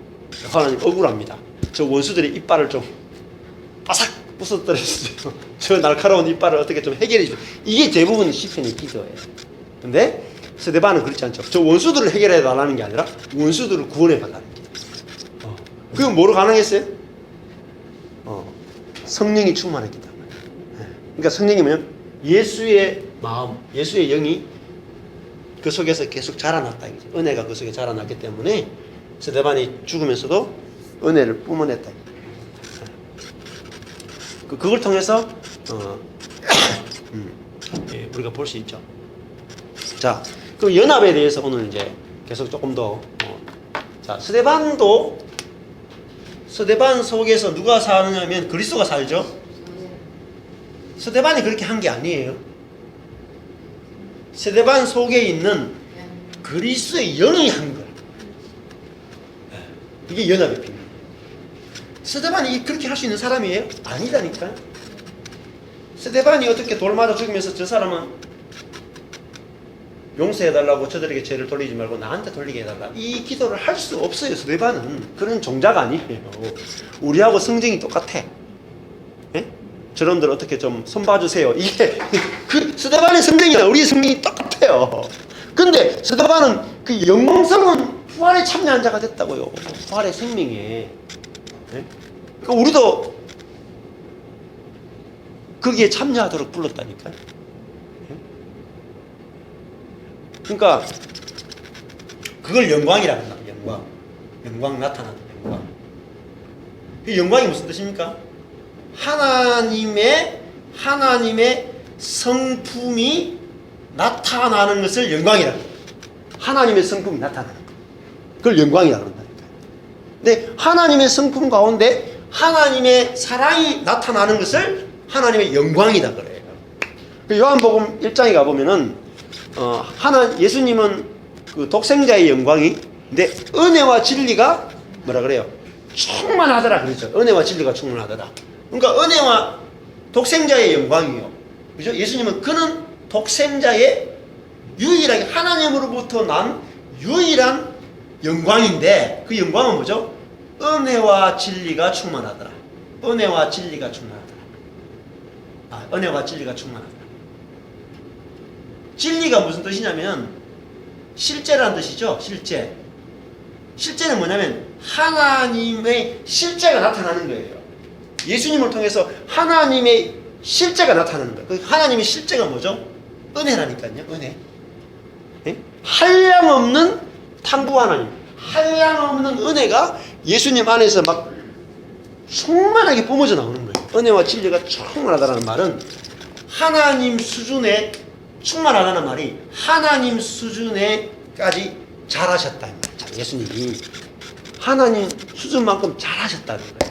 하나님 억울합니다. 저 원수들의 이빨을 좀 바삭 부숴뜨렸어요. 저 날카로운 이빨을 어떻게 좀 해결해 주세요. 이게 대부분 시편의 기도예요. 근데 스데반은 그렇지 않죠. 저 원수들을 해결해 달라는 게 아니라 원수들을 구원해 달라는 게. 그게 뭐로 가능했어요? 성령이 충만했기 때문에. 그러니까 성령이 뭐냐면 예수의 마음, 예수의 영이 그 속에서 계속 자라났다. 은혜가 그 속에 자라났기 때문에 스데반이 죽으면서도 은혜를 뿜어냈다. 그걸 통해서 우리가 볼 수 있죠. 자, 그럼 연합에 대해서 오늘 이제 계속 조금 더 자, 스데반 속에서 누가 사느냐면 그리스도가 살죠. 스데반이 그렇게 한 게 아니에요. 스데반 속에 있는 그리스도의 영이 한 거야. 이게 연합의 비밀. 스데반이 그렇게 할 수 있는 사람이에요? 아니다니까. 스데반이 어떻게 돌 맞아 죽으면서 저 사람은 용서해달라고 저들에게 죄를 돌리지 말고 나한테 돌리게 해달라. 이 기도를 할 수 없어요. 스데반은 그런 종자가 아니에요. 우리하고 성정이 똑같아. 예? 저런들 어떻게 좀 손봐주세요. 이게 그 스데반의 성정이나 우리의 성정이 똑같아요. 근데 스데반은 그 영광스러운 부활에 참여한 자가 됐다고요. 부활의 생명에. 예? 그러니까 우리도 거기에 참여하도록 불렀다니까요. 그러니까 그걸 영광이라고 합니다. 영광 나타나는 영광. 이 영광이 무슨 뜻입니까? 하나님의 성품이 나타나는 것을 영광이라고 합니다. 하나님의 성품이 나타나는 것. 그걸 영광이라고 한다니까요. 근데 하나님의 성품 가운데 하나님의 사랑이 나타나는 것을 하나님의 영광이다 그래요. 요한복음 1장에 가보면은 예수님은 그 독생자의 영광이, 근데 은혜와 진리가 뭐라 그래요? 충만하더라 그랬죠. 은혜와 진리가 충만하더라. 그러니까 은혜와 독생자의 영광이요. 그죠? 예수님은 그는 독생자의 유일하게 하나님으로부터 난 유일한 영광인데 그 영광은 뭐죠? 은혜와 진리가 충만하더라. 은혜와 진리가 충만하더라. 은혜와 진리가 충만하더라. 진리가 무슨 뜻이냐면 실제라는 뜻이죠. 실제는 뭐냐면 하나님의 실제가 나타나는 거예요. 예수님을 통해서 하나님의 실제가 나타나는 거예요. 그 하나님의 실제가 뭐죠? 은혜라니까요. 은혜. 네? 한량없는 탕부 하나님, 한량없는 은혜가 예수님 안에서 막 충만하게 뿜어져 나오는 거예요. 은혜와 진리가 충만하다는 말은 하나님 수준의 충만하다는 말이 하나님 수준에까지 잘하셨다는 거예요. 예수님이 하나님 수준만큼 잘하셨다는 거예요.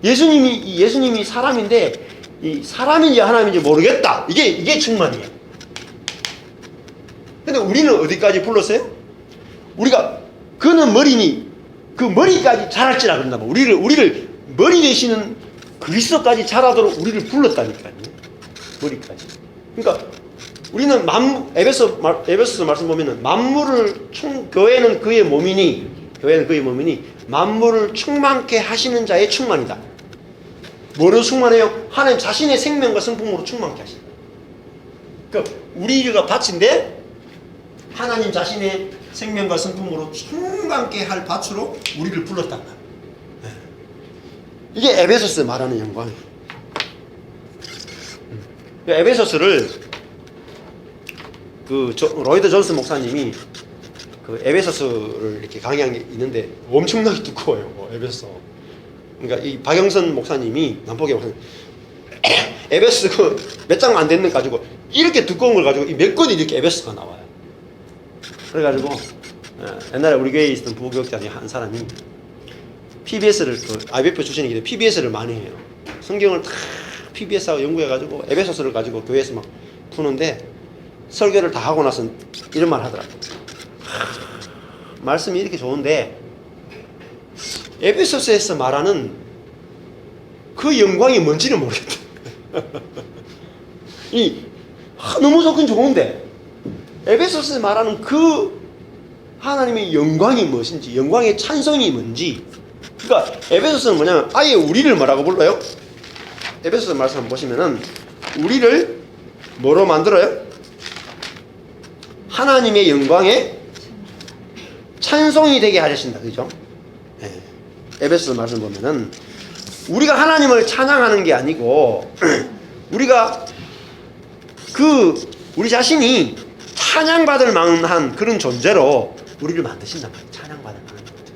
예수님이 사람인데 이 사람인지 하나님인지 모르겠다. 이게 충만이에요. 근데 우리는 어디까지 불렀어요? 우리가 그는 머리니 그 머리까지 자랄지라 그런다. 우리를 머리 되시는 그리스도까지 자라도록 우리를 불렀다니까요. 머리까지. 그러니까 우리는 에베소서 말씀 보면은 만물을 교회는 그의 몸이니 교회는 거기 보면이 만물을 충만케 하시는 자의 충만이다. 뭐로 충만해요? 하나님 자신의 생명과 성품으로 충만케 하신다. 그러니까 우리가 밭인데 하나님 자신의 생명과 성품으로 충만케 할 밭으로 우리를 불렀단 말이에요. 이게 에베소스 말하는 영광이에요. 에베소스를 로이드 존스 목사님이 그 에베소스를 이렇게 강의한 게 있는데 엄청나게 두꺼워요. 에베소. 그러니까 이 박영선 목사님이 남포계 목사님 에베소스 몇 장 안 됐는 가지고 이렇게 두꺼운 걸 가지고 몇 권이 이렇게 에베소스가 나와요. 그래가지고 옛날에 우리 교회에 있었던 부교육자 중에 한 사람이 PBS를 IBF 출신이기 때문에 PBS를 많이 해요. 성경을 다 PBS하고 연구해가지고 에베소스를 가지고 교회에서 막 푸는데 설교를 다 하고 나서 이런 말 하더라고요. 말씀이 이렇게 좋은데 에베소스에서 말하는 그 영광이 뭔지는 모르겠다. 너무 좋긴 좋은데 에베소스에서 말하는 그 하나님의 영광이 무엇인지, 영광의 찬송이 뭔지. 그러니까 에베소스는 뭐냐면 아예 우리를 뭐라고 불러요? 에베소서 말씀 한번 보시면은 우리를 뭐로 만들어요? 하나님의 영광의 찬송이 되게 하신다. 그죠? 에베소서 말씀 보면은 우리가 하나님을 찬양하는 게 아니고 우리가 우리 자신이 찬양받을 만한 그런 존재로 우리를 만드신단 말이에요. 찬양받을 만한 존재.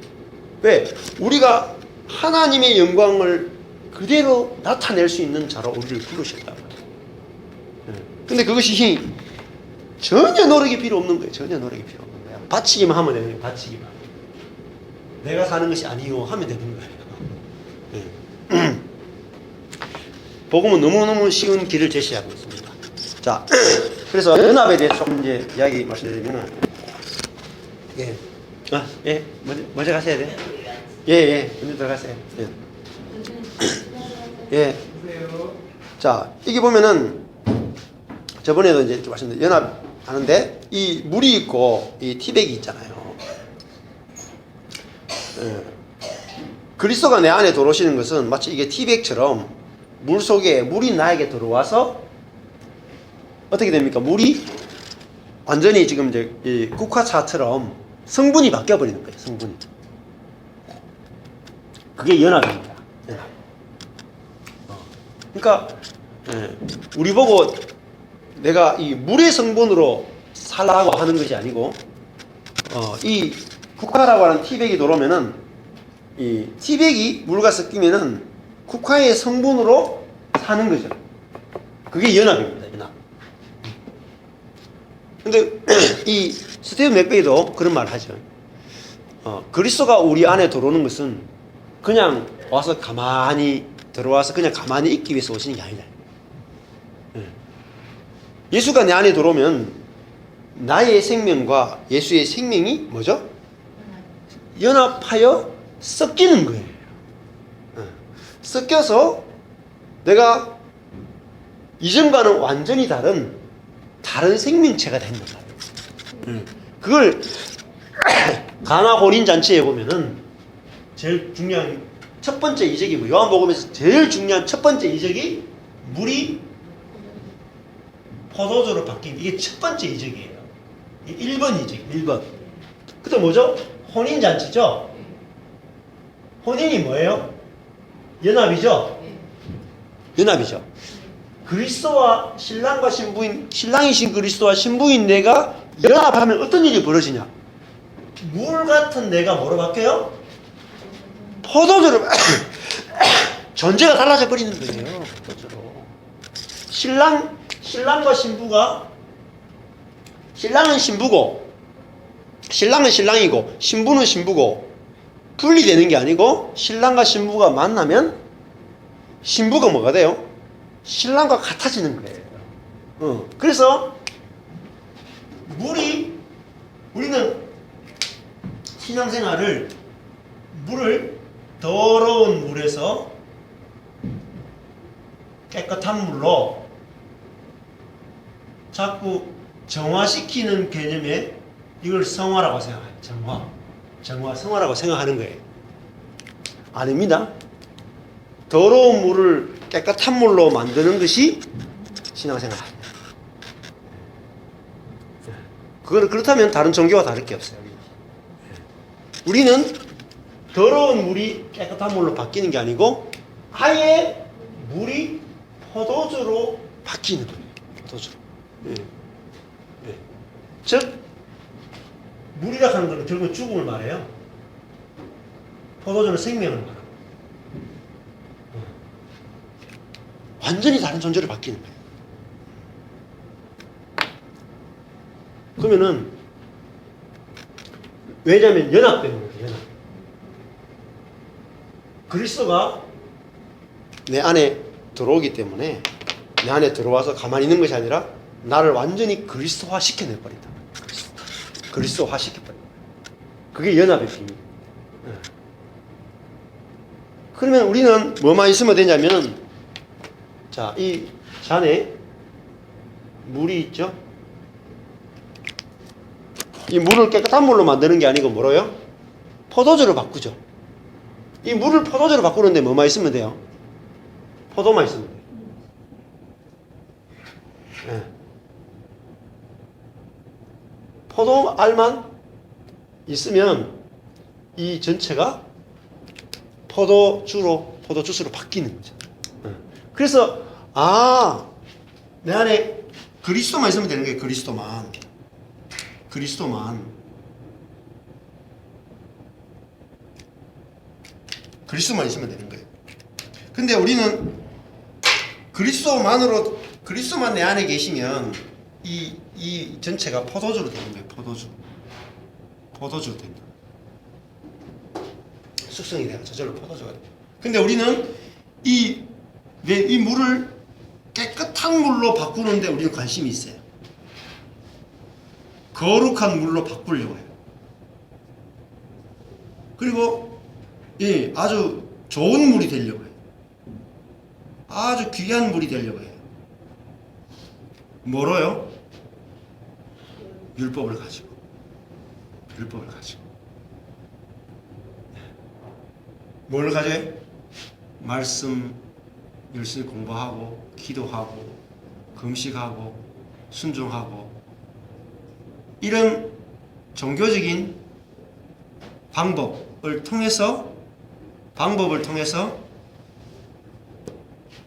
왜? 우리가 하나님의 영광을 그대로 나타낼 수 있는 자로 우리를 부르셨단 말이에요. 근데 그것이 전혀 노력이 필요 없는 거예요. 전혀 노력이 필요 없는 거예요. 바치기만 하면 되는 거예요. 바치기만. 내가 사는 것이 아니요 하면 되는 거예요. 복음은 너무너무 쉬운 길을 제시하고 있습니다. 자, 그래서 연합에 대해서 조금 이제 이야기 말씀드리면은, 먼저 가셔야 돼. 먼저 들어가세요. 자, 이게 보면은 저번에도 이제 좀 말씀드렸는데 연합하는데 이 물이 있고 이 티백이 있잖아요. 그리스도가 내 안에 들어오시는 것은 마치 이게 티백처럼 물 속에 물이 나에게 들어와서 어떻게 됩니까? 물이 완전히 지금 이제 이 국화차처럼 성분이 바뀌어 버리는 거예요. 성분이. 그게 연합입니다. 연합. 그러니까 우리 보고 내가 이 물의 성분으로 살라고 하는 것이 아니고 이 국화라고 하는 티백이 들어오면은 이 티백이 물과 섞이면은 국화의 성분으로 사는 거죠. 그게 연합입니다. 연합. 근데 이 스티븐 맥베이도 그런 말을 하죠. 그리스도가 우리 안에 들어오는 것은 그냥 와서 가만히 들어와서 그냥 가만히 있기 위해서 오시는 게 아니다. 예수가 내 안에 들어오면 나의 생명과 예수의 생명이 뭐죠? 연합하여 섞이는 거예요. 섞여서 내가 이전과는 완전히 다른 생명체가 된단 말이에요. 그걸 가나 혼인 잔치에 보면은 제일 중요한 첫 번째 이적이 뭐 요한복음에서 제일 중요한 첫 번째 이적이 물이 포도주로 바뀐 이게 첫 번째 이적이에요. 1번 이적, 1번. 그때 뭐죠? 혼인 잔치죠. 혼인이 뭐예요? 연합이죠. 연합이죠. 그리스도와 신랑과 신부인, 신랑이신 그리스도와 신부인 내가 연합하면 어떤 일이 벌어지냐? 물 같은 내가 뭐로 바뀌어요? 포도주로 존재가 달라져 버리는 거예요. 포도주로. 신랑과 신부가 신랑은 신부고 신랑은 신랑이고 신부는 신부고 분리되는 게 아니고 신랑과 신부가 만나면 신부가 뭐가 돼요? 신랑과 같아지는 거예요. 그래서 우리는 신앙생활을 물을 더러운 물에서 깨끗한 물로 자꾸 정화시키는 개념에 이걸 성화라고 생각해요. 정화. 정화 성화라고 생각하는 거예요. 아닙니다. 더러운 물을 깨끗한 물로 만드는 것이 신앙생활. 그렇다면 다른 종교와 다를 게 없어요. 우리는 더러운 물이 깨끗한 물로 바뀌는 게 아니고 아예 물이 포도주로 바뀌는 거예요. 포도주로. 즉 물이라 하는 것은 결국 죽음을 말해요. 포도주는 생명을 말합니다. 완전히 다른 존재로 바뀌는 거예요. 그러면은 왜냐하면 연합되는 거예요. 연합. 그리스도가 내 안에 들어오기 때문에 내 안에 들어와서 가만히 있는 것이 아니라 나를 완전히 그리스도화 시켜내버린다. 그리스도화 시켜버린다. 그게 연합의 비밀. 그러면 우리는 뭐만 있으면 되냐면, 자, 이 잔에 물이 있죠? 이 물을 깨끗한 물로 만드는 게 아니고 뭐로요? 포도주로 바꾸죠. 이 물을 포도주로 바꾸는데 뭐만 있으면 돼요? 포도만 있으면 돼요. 네. 포도알만 있으면 이 전체가 포도주스로 바뀌는 거죠. 네. 그래서 내 안에 그리스도만 있으면 되는 거예요. 그리스도만 있으면 되는 거예요. 근데 우리는 그리스도만 내 안에 계시면 이 전체가 포도주로 되는 거예요. 포도주로 됩니다. 숙성이 돼요. 저절로 포도주가 돼요. 근데 우리는 이 물을 깨끗한 물로 바꾸는데 우리는 관심이 있어요. 거룩한 물로 바꾸려고 해요. 그리고 아주 좋은 물이 되려고 해요. 아주 귀한 물이 되려고 해요. 뭐로요? 율법을 가지고. 뭘 가져요? 말씀 열심히 공부하고, 기도하고, 금식하고, 순종하고, 이런 종교적인 방법을 통해서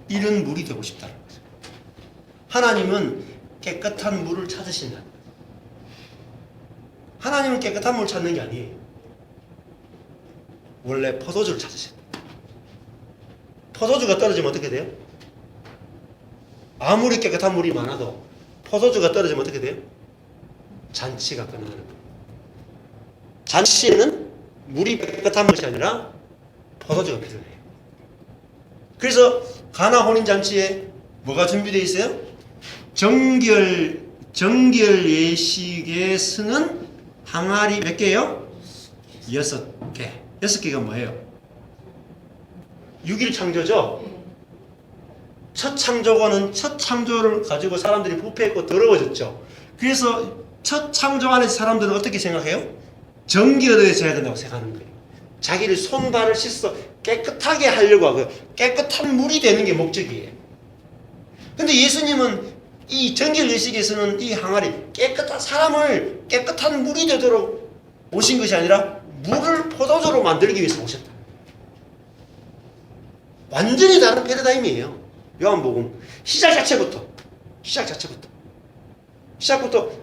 이런 물이 되고 싶다는 거죠. 하나님은 깨끗한 물을 찾으신다. 하나님은 깨끗한 물을 찾는 게 아니에요. 원래 포도주를 찾으신다. 포도주가 떨어지면 어떻게 돼요? 아무리 깨끗한 물이 많아도 포도주가 떨어지면 어떻게 돼요? 잔치가 끝나는 거예요. 잔치에는 물이 깨끗한 것이 아니라 포도주가 필요해요. 그래서 가나 혼인잔치에 뭐가 준비되어 있어요? 정결 예식에 쓰는 항아리 몇 개요? 6개. 6개가 뭐예요? 6일 창조죠? 첫 창조고는 첫 창조를 가지고 사람들이 부패했고 더러워졌죠. 그래서 첫 창조 안에서 사람들은 어떻게 생각해요? 정결해져야 된다고 생각하는 거예요. 자기를 손발을 씻어 깨끗하게 하려고 하고요. 깨끗한 물이 되는 게 목적이에요. 근데 예수님은 이 정결 예식에서는 이 항아리 사람을 깨끗한 물이 되도록 오신 것이 아니라 물을 포도주로 만들기 위해서 오셨다. 완전히 다른 패러다임이에요. 요한복음 시작 자체부터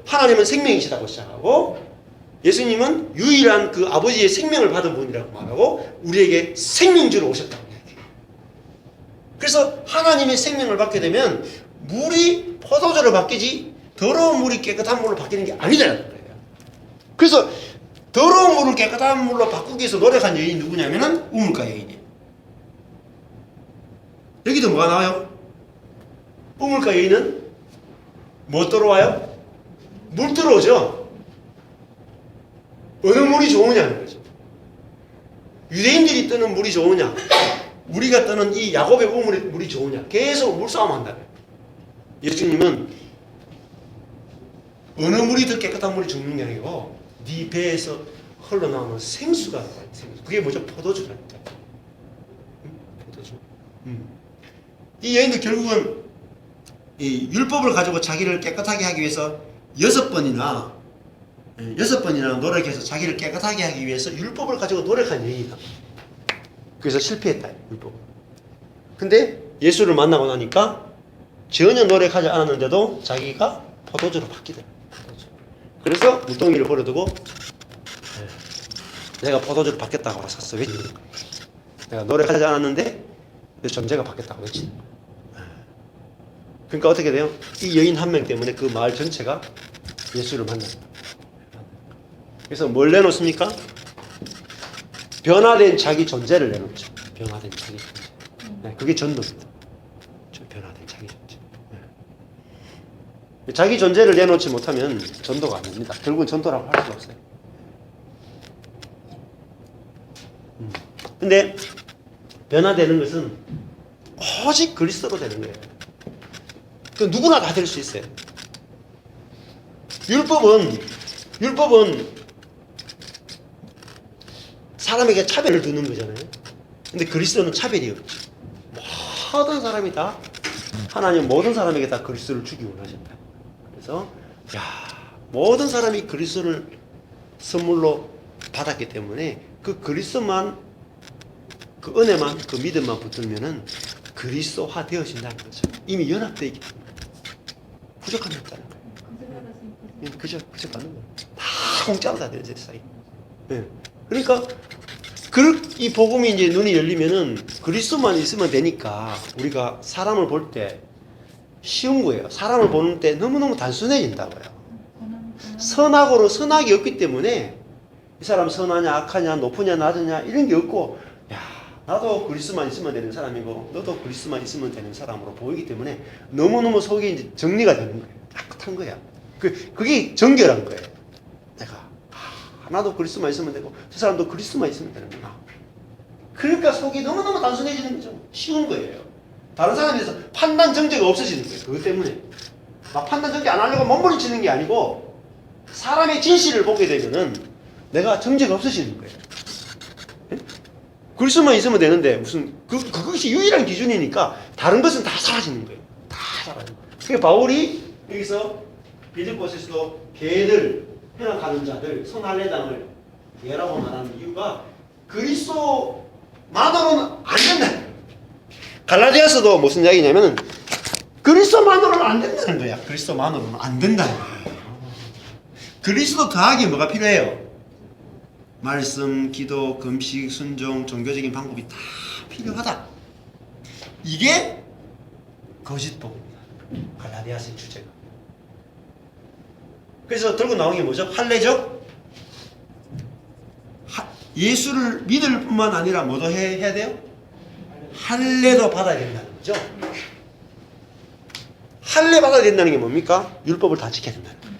하나님은 생명이시라고 시작하고, 예수님은 유일한 그 아버지의 생명을 받은 분이라고 말하고 우리에게 생명주로 오셨다고 이야기해요. 그래서 하나님의 생명을 받게 되면 물이 포도주로 바뀌지 더러운 물이 깨끗한 물로 바뀌는 게 아니라는 거예요. 그래서 더러운 물을 깨끗한 물로 바꾸기 위해서 노력한 여인이 누구냐면은 우물가 여인이에요. 여기도 뭐가 나와요? 우물가 여인은 뭐 들어와요? 물 들어오죠. 어느 물이 좋으냐는 거죠. 유대인들이 뜨는 물이 좋으냐, 우리가 뜨는 이 야곱의 우물이 좋으냐, 계속 물싸움 한다고요. 예수님은 어느 물이 더 깨끗한 물이 죽는 게 아니고 네 배에서 흘러나오는 생수가 나와요. 생수. 그게 뭐죠? 포도주라니까. 포도주. 이 여인도 결국은 이 율법을 가지고 자기를 깨끗하게 하기 위해서 6번이나 노력해서 자기를 깨끗하게 하기 위해서 율법을 가지고 노력한 여인이다. 그래서 실패했다. 율법. 근데 예수를 만나고 나니까 전혀 노력하지 않았는데도 자기가 포도주로 바뀌더라. 그래서 물동이를 버려두고 내가 포도주로 바뀌었다고 알았어. 왜? 내가 노력하지 않았는데 내 존재가 바뀌었다고 했지. 그러니까 어떻게 돼요? 이 여인 한 명 때문에 그 마을 전체가 예수를 만납니다. 그래서 뭘 내놓습니까? 변화된 자기 존재를 내놓죠. 변화된 자기 존재. 네, 그게 전도입니다. 변화된 자기 존재. 네. 자기 존재를 내놓지 못하면 전도가 안 됩니다. 결국은 전도라고 할 수가 없어요. 근데 변화되는 것은 오직 그리스도로 되는 거예요. 그 누구나 다 될 수 있어요. 율법은 사람에게 차별을 두는 거잖아요. 근데 그리스도는 차별이 없죠. 모든 사람이 다 하나님 모든 사람에게 다 그리스도를 주기 원하신다. 그래서 모든 사람이 그리스도를 선물로 받았기 때문에 그 그리스도만 그 은혜만 그 믿음만 붙들면은 그리스도화 되어진다는 거죠. 이미 연합되어 있기 때문에 부족함이 없다는 거예요. 그저 받는 거예요. 다 공짜로 다 되는 세상이. 네. 그러니까 이 복음이 이제 눈이 열리면은 그리스도만 있으면 되니까 우리가 사람을 볼 때 쉬운 거예요. 사람을 보는 때 너무너무 단순해진다고요. 선악으로 선악이 없기 때문에 이 사람 선하냐 악하냐 높으냐 낮으냐 이런 게 없고 나도 그리스도만 있으면 되는 사람이고 너도 그리스도만 있으면 되는 사람으로 보이기 때문에 너무너무 속이 이제 정리가 되는 거예요. 깨끗한 거야. 그게 정결한 거예요. 내가 나도 그리스도만 있으면 되고 저 사람도 그리스도만 있으면 되는구나. 그러니까 속이 너무너무 단순해지는 거죠. 쉬운 거예요. 다른 사람에 대해서 판단 정죄가 없어지는 거예요. 그것 때문에 막 판단 정죄 안 하려고 몸부림치는 게 아니고 사람의 진실을 보게 되면은 내가 정죄가 없어지는 거예요. 그리스도만 있으면 되는데 무슨 그것이 유일한 기준이니까 다른 것은 다 사라지는 거예요. 다 사라지는 거예요. 그러니까 바울이 여기서 빌립보서에서도 개들 회락하는 자들 손할례당을 개라고 말하는 이유가 그리스도만으로는 안 된다. 갈라디아서도 무슨 이야기냐면은 그리스도만으로는 안 된다는 거야. 그리스도만으로는 안 된다는 거야. 그리스도 더하기 뭐가 필요해요? 말씀, 기도, 금식, 순종, 종교적인 방법이 다 필요하다. 이게 거짓 복음입니다. 갈라디아서의 주제가. 그래서 들고 나온 게 뭐죠? 할례죠? 예수를 믿을 뿐만 아니라 뭐도 해야 돼요? 할례도 받아야 된다는 거죠. 할례 받아야 된다는 게 뭡니까? 율법을 다 지켜야 된다는 거예요.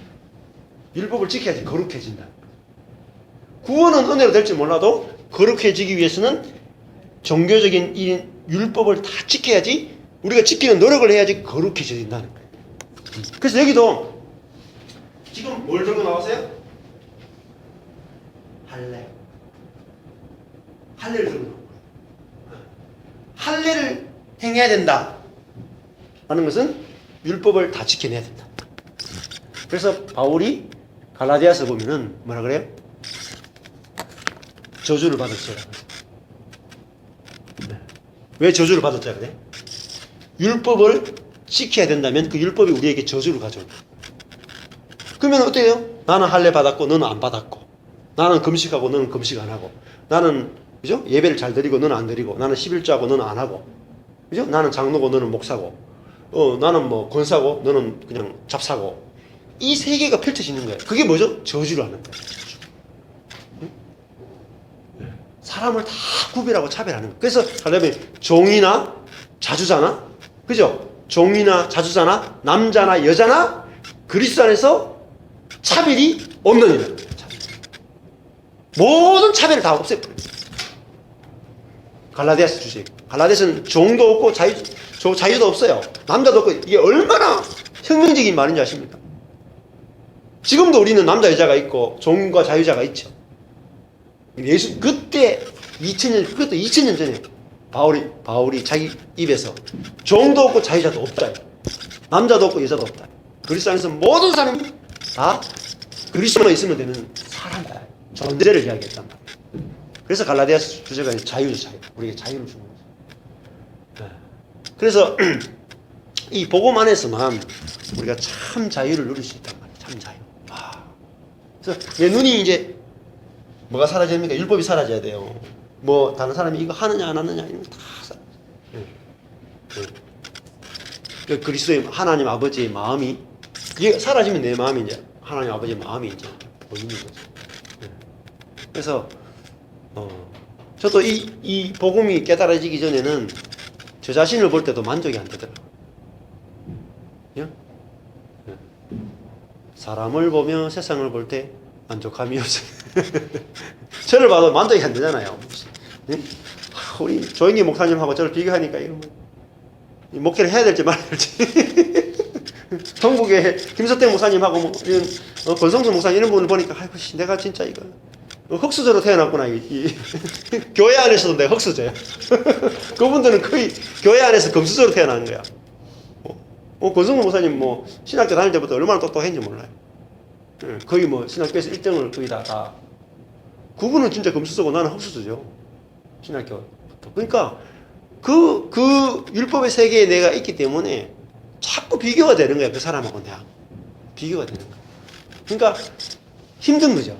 율법을 지켜야지 거룩해진다. 구원은 은혜로 될지 몰라도 거룩해지기 위해서는 종교적인 이 율법을 다 지켜야지 우리가 지키는 노력을 해야지 거룩해진다는 거예요. 그래서 여기도 지금 뭘 들고 나왔어요? 할례를 들고 나온 거예요. 할례를 행해야 된다 하는 것은 율법을 다 지켜내야 된다. 그래서 바울이 갈라디아서 보면은 뭐라 그래요? 저주를 받았어요. 왜 저주를 받았자 그래? 율법을 지켜야 된다면 그 율법이 우리에게 저주를 가져온다. 그러면 어때요? 나는 할례 받았고 너는 안 받았고, 나는 금식하고 너는 금식 안 하고, 나는 그죠? 예배를 잘 드리고 너는 안 드리고, 나는 11조하고 너는 안 하고, 그죠? 나는 장로고 너는 목사고, 나는 뭐 권사고 너는 그냥 잡사고, 이 세 개가 펼쳐지는 거예요. 그게 뭐죠? 저주를 하는 거예요. 저주. 사람을 다 구별하고 차별하는 거예요. 그래서 하려면 종이나 자주자나, 그죠? 종이나 자주자나 남자나 여자나 그리스도 안에서 차별이 없는 일이에요. 모든 차별을 다 없애버려요. 갈라디아서 주제예요. 갈라디아서는 종도 없고 자유도 없어요. 남자도 없고. 이게 얼마나 혁명적인 말인지 아십니까? 지금도 우리는 남자 여자가 있고 종과 자유자가 있죠. 예수 그때 2000년 그것도 2000년 전에 바울이 자기 입에서 종도 없고 자유자도 없다. 남자도 없고 여자도 없다. 그리스도 안에서 모든 사람이 다 그리스도만 있으면 되는 사람이다. 존재를 이야기했단 말이에요. 그래서 갈라디아서 주제가 자유죠, 자유. 우리에게 자유를 주는 거죠. 그래서 이 복음 안에서만 우리가 참 자유를 누릴 수 있단 말이에요. 참 자유. 그래서 내 눈이 이제 뭐가 사라집니까? 율법이 사라져야 돼요. 뭐 다른 사람이 이거 하느냐 안 하느냐 이런 거 다 사라져요. 그리스도의 하나님 아버지의 마음이 그게 사라지면 내 마음이 이제 하나님 아버지의 마음이 이제 보이는 거죠. 그래서 저도 이 복음이 깨달아지기 전에는 저 자신을 볼 때도 만족이 안 되더라고요. 사람을 보며 세상을 볼 때 만족함이 없어요. 저를 봐도 만족이 안 되잖아요. 우리 조인기 목사님하고 저를 비교하니까 이거 뭐 목회를 해야 될지 말아야 될지. 전국에 김석태 목사님하고 뭐 이런 권성수 목사님 이런 분을 보니까 아이고 내가 진짜 이거 흑수저로 태어났구나. 교회 안에서도 내가 흑수저야. 그분들은 거의 교회 안에서 금수저로 태어난 거야. 권성수 목사님 뭐 신학교 다닐 때부터 얼마나 똑똑했는지 몰라요. 거의 뭐 신학교에서 1등을 거의 다. 그분은 진짜 금수저고 나는 흑수저죠. 신학교부터. 그러니까 그 율법의 세계에 내가 있기 때문에 자꾸 비교가 되는 거야. 그 사람하고 내가. 비교가 되는 거야. 그러니까 힘든 거죠.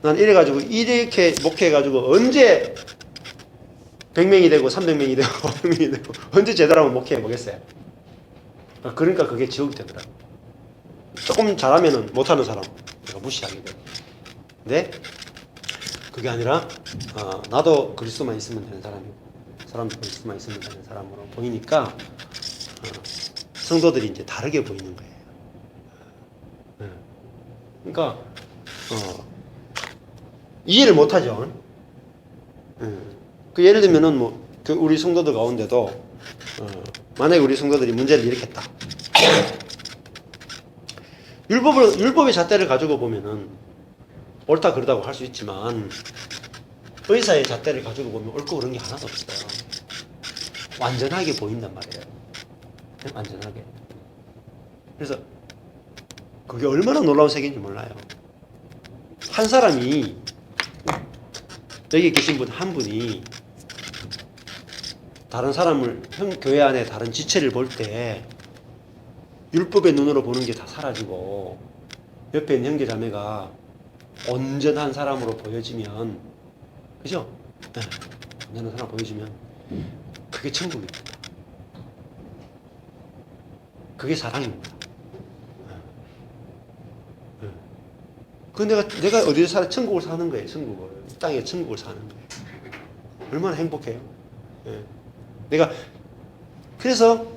난 이래가지고 이렇게 목회해가지고 언제 100명이 되고 300명이 되고 500명이 되고 언제 제대로 한번 목회해 보겠어요. 그러니까 그게 지옥이 되더라고. 조금 잘하면은 못하는 사람 내가 무시하게 돼. 근데 그게 아니라 나도 그리스도만 있으면 되는 사람이고 사람도 그리스도만 있으면 되는 사람으로 보이니까 성도들이 이제 다르게 보이는 거예요. 그러니까 이해를 못하죠. 그 예를 들면은 뭐 그 우리 성도들 가운데도 만약에 우리 성도들이 문제를 일으켰다. 율법의 잣대를 가지고 보면은 옳다 그르다고 할 수 있지만 의사의 잣대를 가지고 보면 옳고 그른 게 하나도 없어요. 완전하게 보인단 말이에요. 완전하게. 그래서 그게 얼마나 놀라운 세계인지 몰라요. 한 사람이 여기 계신 분 한 분이 다른 사람을 교회 안에 다른 지체를 볼 때 율법의 눈으로 보는 게 다 사라지고 옆에 있는 형제 자매가 온전한 사람으로 보여지면 그죠? 네. 온전한 사람 보여지면 그게 천국입니다. 그게 사랑입니다. 그 내가 어디에 천국을 사는 거예요. 천국을 이 땅에 천국을 사는 거예요. 얼마나 행복해요. 내가 그래서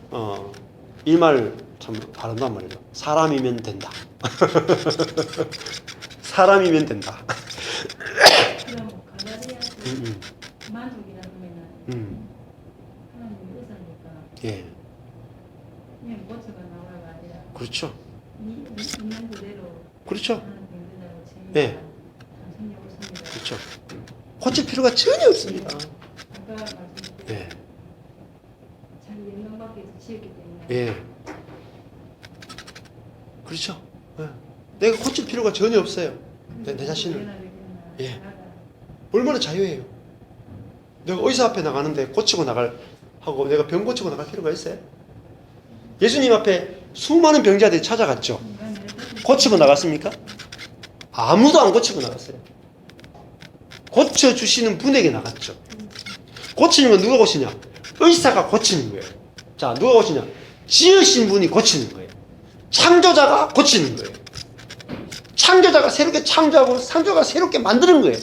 이 말 참 바른단 말이죠. 사람이면 된다. 사람이면 된다. 그럼 갈라디아서 만족이라는 거는 하나님이 의사니까 예, 그냥 고쳐가 나와가 아니라 그렇죠. 있는 그대로 그렇죠. 하는 병들하고 체인가 네. 당신이 옳습니다. 그렇죠. 고칠 필요가 전혀 없습니다. 아까 말씀드린 예, 자기 영광받기 위해서 지었기 때문에 예, 그렇죠. 예. 내가 고칠 필요가 전혀 없어요. 내 자신을. 예. 얼마나 자유해요. 내가 의사 앞에 나가는데 고치고 나갈 하고 내가 병 고치고 나갈 필요가 있어요? 예수님 앞에 수많은 병자들이 찾아갔죠. 고치고 나갔습니까? 아무도 안 고치고 나갔어요. 고쳐주시는 분에게 나갔죠. 고치는 건 누가 고치냐? 의사가 고치는 거예요. 자, 누가 고치냐? 지으신 분이 고치는 거예요. 창조자가 고치는 거예요. 창조자가 새롭게 창조하고 창조가 새롭게 만드는 거예요.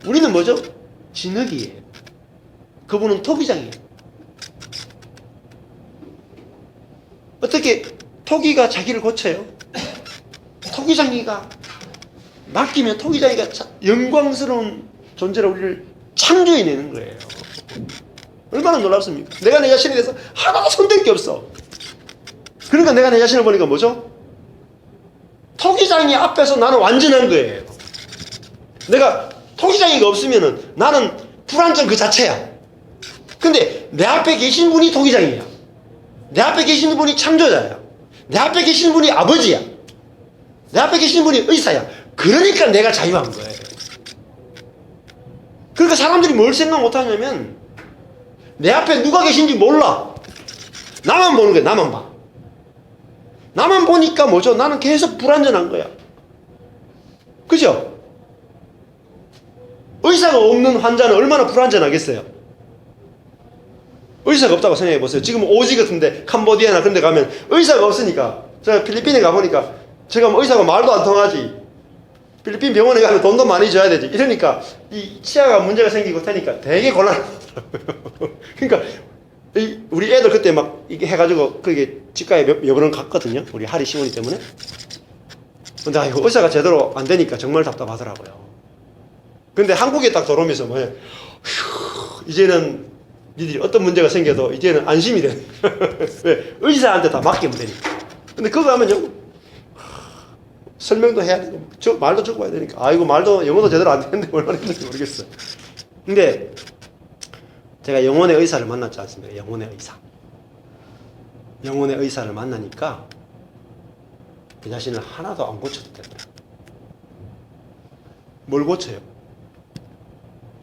우리는 뭐죠? 진흙이에요. 그분은 토기장이에요. 어떻게 토기가 자기를 고쳐요? 토기장이가 맡기면 토기장이가 영광스러운 존재로 우리를 창조해내는 거예요. 얼마나 놀랍습니까? 내가 내 자신에 대해서 하나도 손댈 게 없어. 그러니까 내가 내 자신을 보니까 뭐죠? 토기장이 앞에서 나는 완전한 거예요. 내가 통기장애가 없으면은 나는 불안정 그 자체야. 근데 내 앞에 계신 분이 통기장애야. 내 앞에 계신 분이 창조자야. 내 앞에 계신 분이 아버지야. 내 앞에 계신 분이 의사야. 그러니까 내가 자유한 거예요. 그러니까 사람들이 뭘 생각 못 하냐면 내 앞에 누가 계신지 몰라. 나만 보는 거야. 나만 봐. 나만 보니까 뭐죠? 나는 계속 불안전한 거야. 그죠? 의사가 없는 환자는 얼마나 불안전하겠어요? 의사가 없다고 생각해 보세요. 지금 오지 같은데 캄보디아나 그런 데 가면 의사가 없으니까 제가 필리핀에 가보니까 제가 뭐 의사가 말도 안 통하지. 필리핀 병원에 가면 돈도 많이 줘야 되지. 이러니까 이 치아가 문제가 생기고 하니까 되게 곤란하더라고요. 그러니까 우리 애들 그때 막 이게 해가지고 그게 치과에 몇 번 갔거든요. 우리 하리 시원이 때문에. 근데 이거 의사가 제대로 안 되니까 정말 답답하더라고요. 근데 한국에 딱 들어오면서 뭐야, 이제는 니들이 어떤 문제가 생겨도 이제는 안심이 돼. 왜? 의사한테 다 맡기면 되니까. 근데 그거 하면요, 설명도 해야 되고, 말도 적어야 되니까. 아이고, 말도, 영어도 제대로 안 되는데 얼마나 힘든지 모르겠어요. 근데 제가 영혼의 의사를 만났지 않습니까? 영혼의 의사. 영혼의 의사를 만나니까 그 자신을 하나도 안 고쳐도 되더라. 뭘 고쳐요?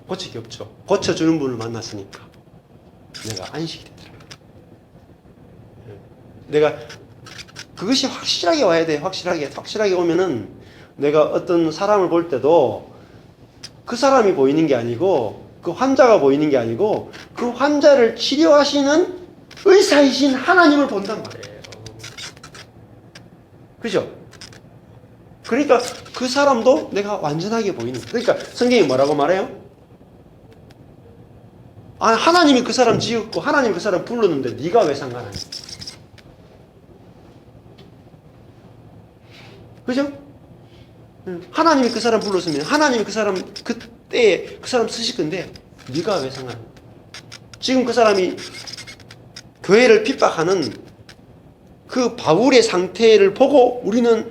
고칠 게 없죠. 고쳐주는 분을 만났으니까 내가 안식이 되더라. 내가 그것이 확실하게 와야 돼. 확실하게 오면은 내가 어떤 사람을 볼 때도 그 사람이 보이는 게 아니고 그 환자가 보이는 게 아니고 그 환자를 치료하시는 의사이신 하나님을 본단 말이에요. 그죠? 그러니까 그 사람도 내가 완전하게 보이는 거예요. 그러니까 성경이 뭐라고 말해요? 아, 하나님이 그 사람 지었고 하나님이 그 사람 불렀는데 네가 왜 상관하냐? 그죠? 하나님이 그 사람 불렀으면 하나님이 그 사람 그때에 그 사람 쓰실 건데 네가 왜 상관하냐? 지금 그 사람이 교회를 핍박하는 그 바울의 상태를 보고 우리는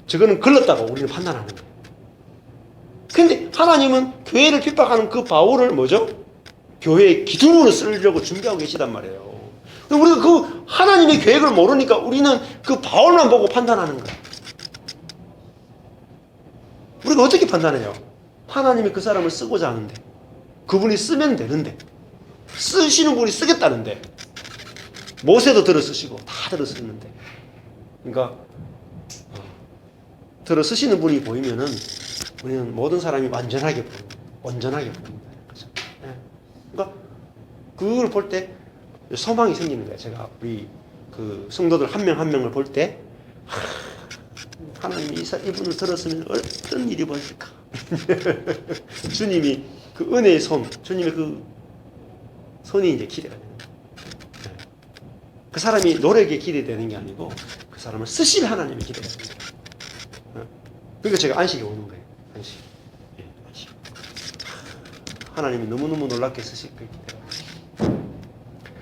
저거는 걸렀다고 우리는 판단하는 거예요. 근데 하나님은 교회를 핍박하는 그 바울을 뭐죠? 교회의 기둥으로 쓰려고 준비하고 계시단 말이에요. 우리가 그 하나님의 계획을 모르니까 우리는 그 바울만 보고 판단하는 거예요. 우리가 어떻게 판단해요? 하나님이 그 사람을 쓰고자 하는데, 그분이 쓰면 되는데, 쓰시는 분이 쓰겠다는데, 모세도 들어 쓰시고 다 들어 쓰는데, 그러니까 들어 쓰시는 분이 보이면은 우리는 모든 사람이 완전하게 보입니다. 온전하게 보입니다. 그러니까 그걸 볼 때 소망이 생기는 거예요. 제가 우리 그 성도들 한 명 한 명을 볼 때 하나님이 이분을 들었으면 어떤 일이 벌일까? 주님이 그 은혜의 손, 주님의 그 손이 이제 기대가 되는 거예요. 그 사람이 노력에 기대되는 게 아니고 그 사람을 쓰실 하나님이 기대가 되는 거예요. 그러니까 제가 안식이 오는 거예요. 안식. 예, 안식. 하나님이 너무너무 놀랍게 쓰실 거예요.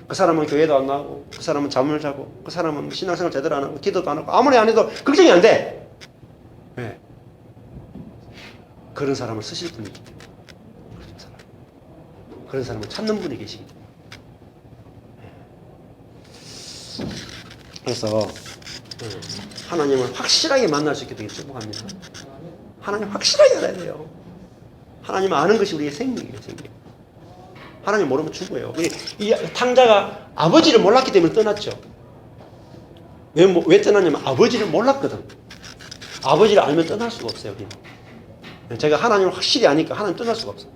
그 사람은 교회도 안 나오고, 그 사람은 잠을 자고, 그 사람은 신앙생활 제대로 안 하고, 기도도 안 하고, 아무리 안 해도 걱정이 안 돼. 네. 그런 사람을 쓰실 분이 있기 때문에. 그런 사람을 찾는 분이 계시기 때문에. 그래서 하나님을 확실하게 만날 수 있게 되게 축복합니다. 하나님 확실하게 알아야 돼요. 하나님 아는 것이 우리의 생명이에요. 생명. 하나님 모르면 죽어요. 이 탕자가 아버지를 몰랐기 때문에 떠났죠. 왜 떠났냐면 아버지를 몰랐거든. 아버지를 알면 떠날 수가 없어요. 우리는. 제가 하나님을 확실히 아니까 하나님 떠날 수가 없어요.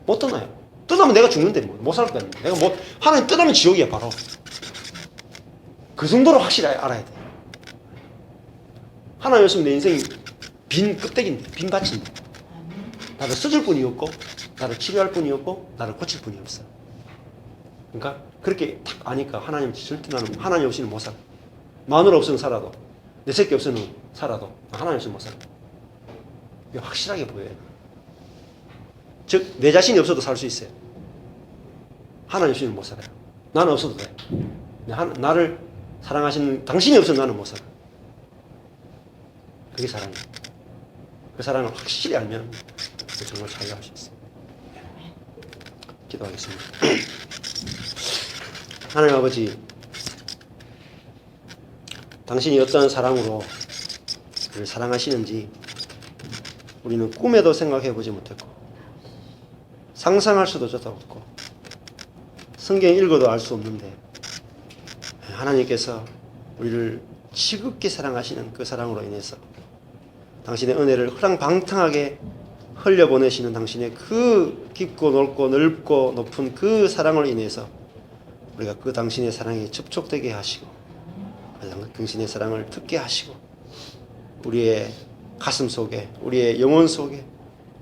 못 떠나요. 떠나면 내가 죽는데 못 살 거야. 내가 하나님 떠나면 지옥이야 바로. 그 정도로 확실히 알아야 돼. 하나님 없으면 내 인생이 빈 껍데기인데, 빈 밭인데. 나를 써줄 분이 없고, 나를 치료할 분이 없고, 나를 고칠 분이 없어. 그러니까 그렇게 딱 아니까 하나님 절대 나는 하나님 없이는 못 살아. 마누라 없으면 살아도, 내 새끼 없으면 살아도 하나님 없이는 못 살아. 이게 확실하게 보여요. 즉, 내 자신이 없어도 살 수 있어요. 하나님 없이는 못 살아요. 나는 없어도 돼. 나를 사랑하시는 당신이 없으면 나는 못 살아. 그게 사랑이에요. 그 사랑을 확실히 알면 정말 자유할 수 있습니다. 기도하겠습니다. 하나님 아버지, 당신이 어떠한 사랑으로 그를 사랑하시는지 우리는 꿈에도 생각해보지 못했고 상상할 수도 저도 없고 성경 읽어도 알 수 없는데 하나님께서 우리를 지극히 사랑하시는 그 사랑으로 인해서 당신의 은혜를 허랑방탕하게 흘려보내시는 당신의 그 깊고 넓고 넓고 높은 그 사랑으로 인해서 우리가 그 당신의 사랑에 접촉되게 하시고 당신의 사랑을 듣게 하시고 우리의 가슴 속에 우리의 영혼 속에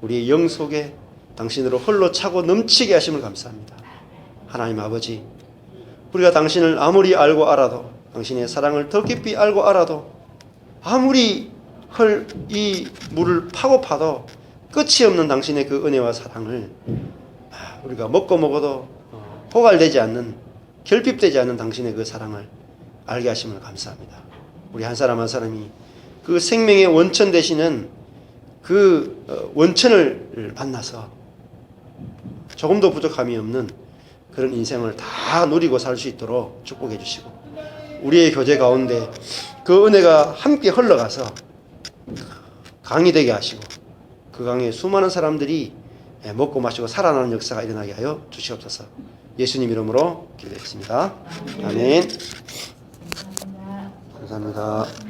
우리의 영 속에 당신으로 홀로 차고 넘치게 하심을 감사합니다. 하나님 아버지, 우리가 당신을 아무리 알고 알아도 당신의 사랑을 더 깊이 알고 알아도 아무리 이 물을 파고 파도 끝이 없는 당신의 그 은혜와 사랑을 우리가 먹고 먹어도 포괄되지 않는 결핍되지 않는 당신의 그 사랑을 알게 하심을 감사합니다. 우리 한 사람 한 사람이 그 생명의 원천 되시는 그 원천을 만나서 조금도 부족함이 없는 그런 인생을 다 누리고 살 수 있도록 축복해 주시고 우리의 교제 가운데 그 은혜가 함께 흘러가서 강이 되게 하시고 그 강에 수많은 사람들이 먹고 마시고 살아나는 역사가 일어나게 하여 주시옵소서. 예수님 이름으로 기도했습니다. 아멘. 감사합니다.